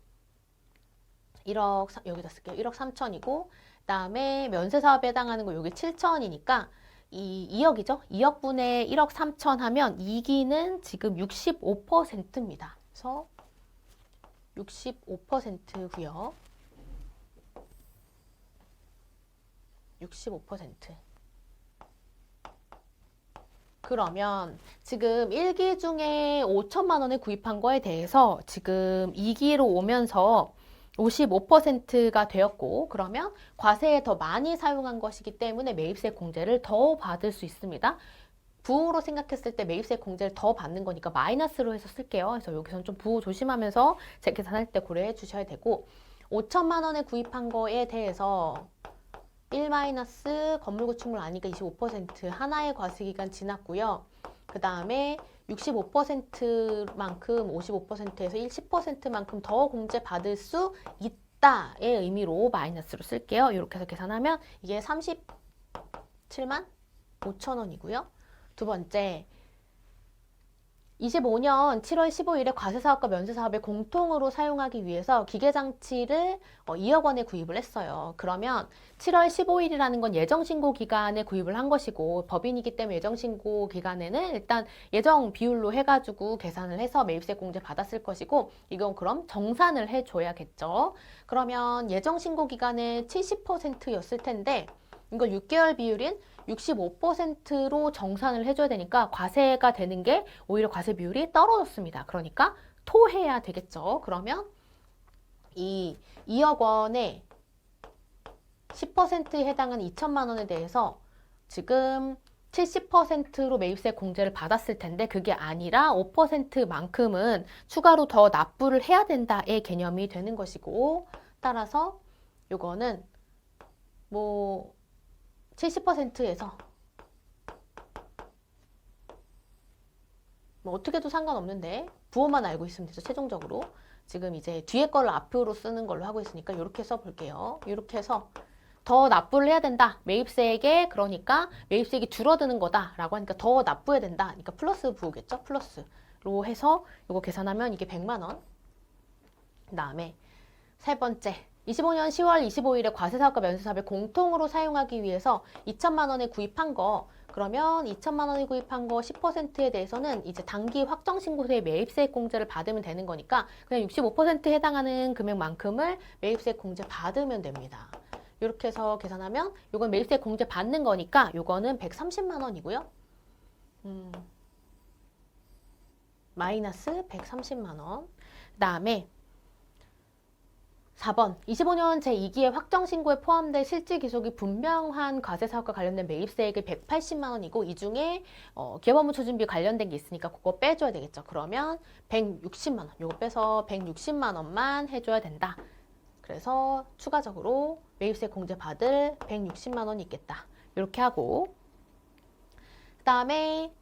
A: 여기다 쓸게요. 1억 3천이고 그다음에 면세사업에 해당하는 거 여기 7천이니까 이 2억이죠. 2억분의 1억 3천 하면 2기는 지금 65%입니다. 그래서 65%고요. 65%. 그러면 지금 1기 중에 5천만 원에 구입한 거에 대해서 지금 2기로 오면서 55%가 되었고 그러면 과세에 더 많이 사용한 것이기 때문에 매입세 공제를 더 받을 수 있습니다. 부호로 생각했을 때 매입세 공제를 더 받는 거니까 마이너스로 해서 쓸게요. 그래서 여기서는 좀 부호 조심하면서 재계산할 때 고려해 주셔야 되고 5천만 원에 구입한 거에 대해서 1 마이너스 건물 구축물 아니까 25% 하나의 과세기간 지났고요. 그 다음에 65%만큼 55%에서 10%만큼 더 공제 받을 수 있다의 의미로 마이너스로 쓸게요. 이렇게 해서 계산하면 이게 37만 5천 원이고요. 두 번째, 25년 7월 15일에 과세사업과 면세사업을 공통으로 사용하기 위해서 기계장치를 2억 원에 구입을 했어요. 그러면 7월 15일이라는 건 예정신고 기간에 구입을 한 것이고 법인이기 때문에 예정신고 기간에는 일단 예정 비율로 해가지고 계산을 해서 매입세 공제 받았을 것이고 이건 그럼 정산을 해줘야겠죠. 그러면 예정신고 기간에 70%였을 텐데 이걸 6개월 비율인 65%로 정산을 해줘야 되니까 과세가 되는 게 오히려 과세 비율이 떨어졌습니다. 그러니까 토해야 되겠죠. 그러면 이 2억 원에 10%에 해당하는 2천만 원에 대해서 지금 70%로 매입세 공제를 받았을 텐데 그게 아니라 5%만큼은 추가로 더 납부를 해야 된다의 개념이 되는 것이고 따라서 요거는 뭐 70%에서 뭐 어떻게 해도 상관없는데 부호만 알고 있으면 되죠. 최종적으로 지금 이제 뒤에 거를 앞으로 쓰는 걸로 하고 있으니까 이렇게 써볼게요. 이렇게 해서 더 납부를 해야 된다. 매입세액에 그러니까 매입세액이 줄어드는 거다라고 하니까 더 납부해야 된다. 그러니까 플러스 부호겠죠. 플러스로 해서 이거 계산하면 이게 100만 원. 그 다음에 세 번째 25년 10월 25일에 과세사업과 면세사업을 공통으로 사용하기 위해서 2천만 원에 구입한 거 그러면 2천만 원에 구입한 거 10%에 대해서는 이제 단기 확정신고세의 매입세액 공제를 받으면 되는 거니까 그냥 65%에 해당하는 금액만큼을 매입세액 공제 받으면 됩니다. 이렇게 해서 계산하면 이건 매입세액 공제 받는 거니까 이거는 130만 원이고요. 마이너스 130만 원. 그 다음에 4번 25년 제2기의 확정신고에 포함된 실질기속이 분명한 과세사업과 관련된 매입세액이 180만 원이고 이 중에 기업업무 추진비 관련된 게 있으니까 그거 빼줘야 되겠죠. 그러면 160만 원 요거 빼서 160만 원만 해줘야 된다. 그래서 추가적으로 매입세 공제 받을 160만 원이 있겠다. 이렇게 하고 그 다음에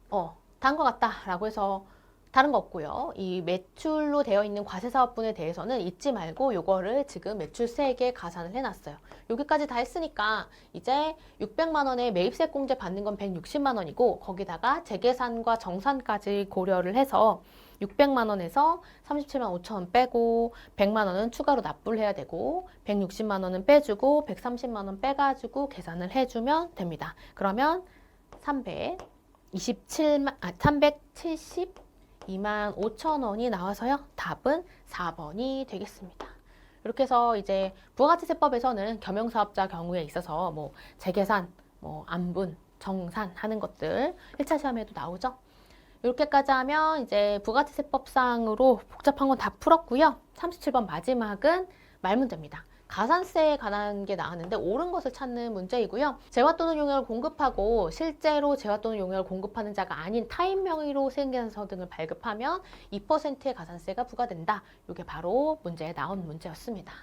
A: 다른 것 같다 라고 해서 다른 거 없고요. 이 매출로 되어 있는 과세사업분에 대해서는 잊지 말고 요거를 지금 매출세액에 가산을 해놨어요. 여기까지 다 했으니까 이제 600만 원의 매입세 공제 받는 건 160만 원이고 거기다가 재계산과 정산까지 고려를 해서 600만 원에서 37만 5천 원 빼고 100만 원은 추가로 납부를 해야 되고 160만 원은 빼주고 130만 원 빼가지고 계산을 해주면 됩니다. 그러면 372만 5천 원이 나와서요. 답은 4번이 되겠습니다. 이렇게 해서 이제 부가가치세법에서는 겸용사업자 경우에 있어서 뭐 재계산, 뭐 안분, 정산 하는 것들 1차 시험에도 나오죠. 이렇게까지 하면 이제 부가가치세법상으로 복잡한 건 다 풀었고요. 37번 마지막은 말문제입니다. 가산세에 관한 게 나왔는데 옳은 것을 찾는 문제이고요. 재화 또는 용역을 공급하고 실제로 재화 또는 용역을 공급하는 자가 아닌 타인 명의로 생계산서 등을 발급하면 2%의 가산세가 부과된다. 이게 바로 문제에 나온 문제였습니다.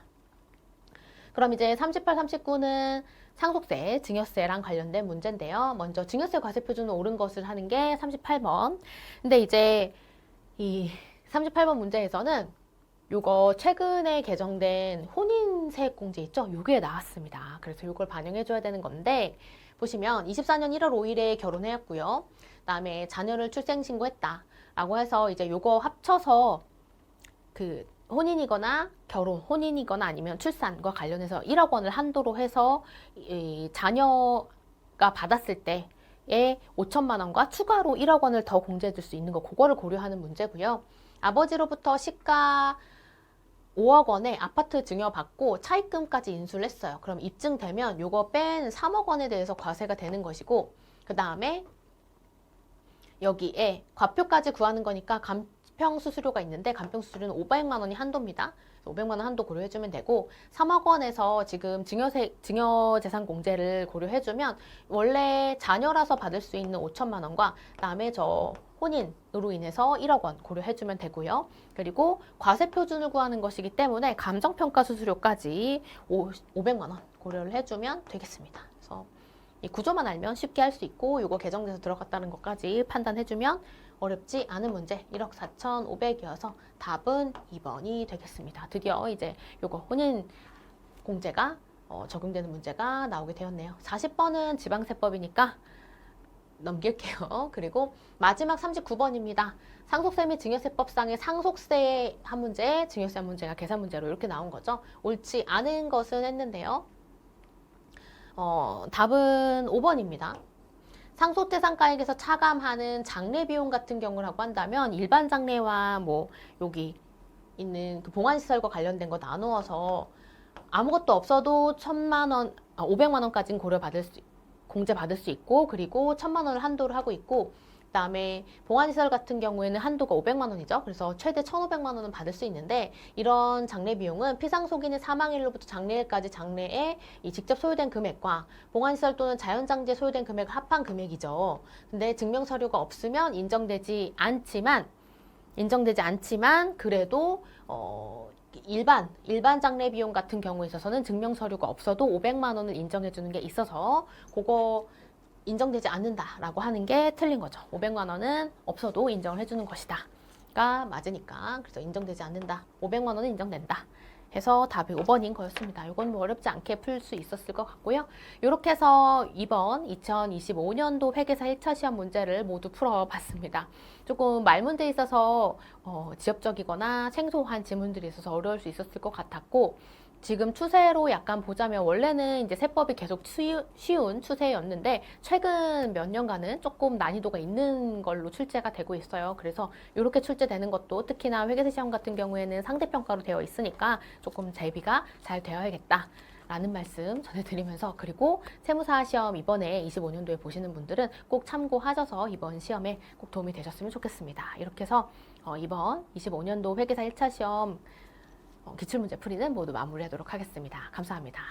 A: 그럼 이제 38, 39는 상속세, 증여세랑 관련된 문제인데요. 먼저 증여세 과세표준은 옳은 것을 하는 게 38번. 근데 이제 이 38번 문제에서는 요거 최근에 개정된 혼인세액공제 있죠? 요게 나왔습니다. 그래서 요걸 반영해줘야 되는 건데 보시면 24년 1월 5일에 결혼했고요. 그다음에 자녀를 출생신고했다. 라고 해서 이제 요거 합쳐서 그 혼인이거나 결혼, 혼인이거나 아니면 출산과 관련해서 1억 원을 한도로 해서 이 자녀가 받았을 때에 5천만 원과 추가로 1억 원을 더 공제해 줄 수 있는 거 그거를 고려하는 문제고요. 아버지로부터 시가 5억 원에 아파트 증여받고 차입금까지 인수를 했어요. 그럼 입증되면 요거 뺀 3억 원에 대해서 과세가 되는 것이고 그 다음에 여기에 과표까지 구하는 거니까 간평수수료가 있는데 간평수수료는 500만 원이 한도입니다. 500만 원 한도 고려해주면 되고 3억 원에서 지금 증여재산 공제를 고려해주면 원래 자녀라서 받을 수 있는 5천만 원과 그다음에 저 혼인으로 인해서 1억 원 고려해주면 되고요. 그리고 과세표준을 구하는 것이기 때문에 감정평가 수수료까지 500만 원 고려를 해주면 되겠습니다. 그래서 이 구조만 알면 쉽게 할 수 있고 이거 개정돼서 들어갔다는 것까지 판단해주면 어렵지 않은 문제 1억 4,500이어서 답은 2번이 되겠습니다. 드디어 이제 요거 혼인 공제가 적용되는 문제가 나오게 되었네요. 40번은 지방세법이니까 넘길게요. 그리고 마지막 39번입니다. 상속세 및 증여세법상의 상속세 한 문제, 증여세 한 문제가 계산 문제로 이렇게 나온 거죠. 옳지 않은 것은 했는데요. 답은 5번입니다. 상속재산가액에서 차감하는 장례 비용 같은 경우라고 한다면 일반 장례와 뭐 여기 있는 그 봉안시설과 관련된 거 나누어서 아무것도 없어도 500만 원까지는 공제받을 수 있고 그리고 1,000만 원을 한도를 하고 있고 그다음에 봉안시설 같은 경우에는 한도가 500만 원이죠. 그래서 최대 1,500만 원은 받을 수 있는데 이런 장례 비용은 피상속인의 사망일로부터 장례일까지 장례에 이 직접 소요된 금액과 봉안시설 또는 자연장지에 소요된 금액을 합한 금액이죠. 근데 증명서류가 없으면 인정되지 않지만 그래도 일반 장례 비용 같은 경우에 있어서는 증명서류가 없어도 500만 원을 인정해 주는 게 있어서 그거 인정되지 않는다라고 하는 게 틀린 거죠. 500만 원은 없어도 인정을 해주는 것이다가 맞으니까 그래서 인정되지 않는다. 500만 원은 인정된다. 해서 답이 5번인 거였습니다. 이건 뭐 어렵지 않게 풀 수 있었을 것 같고요. 이렇게 해서 이번 2025년도 회계사 1차 시험 문제를 모두 풀어봤습니다. 조금 말문제에 있어서 지엽적이거나 생소한 지문들이 있어서 어려울 수 있었을 것 같았고 지금 추세로 약간 보자면 원래는 이제 세법이 계속 쉬운 추세였는데 최근 몇 년간은 조금 난이도가 있는 걸로 출제가 되고 있어요. 그래서 이렇게 출제되는 것도 특히나 회계사 시험 같은 경우에는 상대평가로 되어 있으니까 조금 대비가 잘 되어야겠다. 라는 말씀 전해드리면서 그리고 세무사 시험 이번에 25년도에 보시는 분들은 꼭 참고하셔서 이번 시험에 꼭 도움이 되셨으면 좋겠습니다. 이렇게 해서 이번 25년도 회계사 1차 시험 기출문제 풀이는 모두 마무리하도록 하겠습니다. 감사합니다.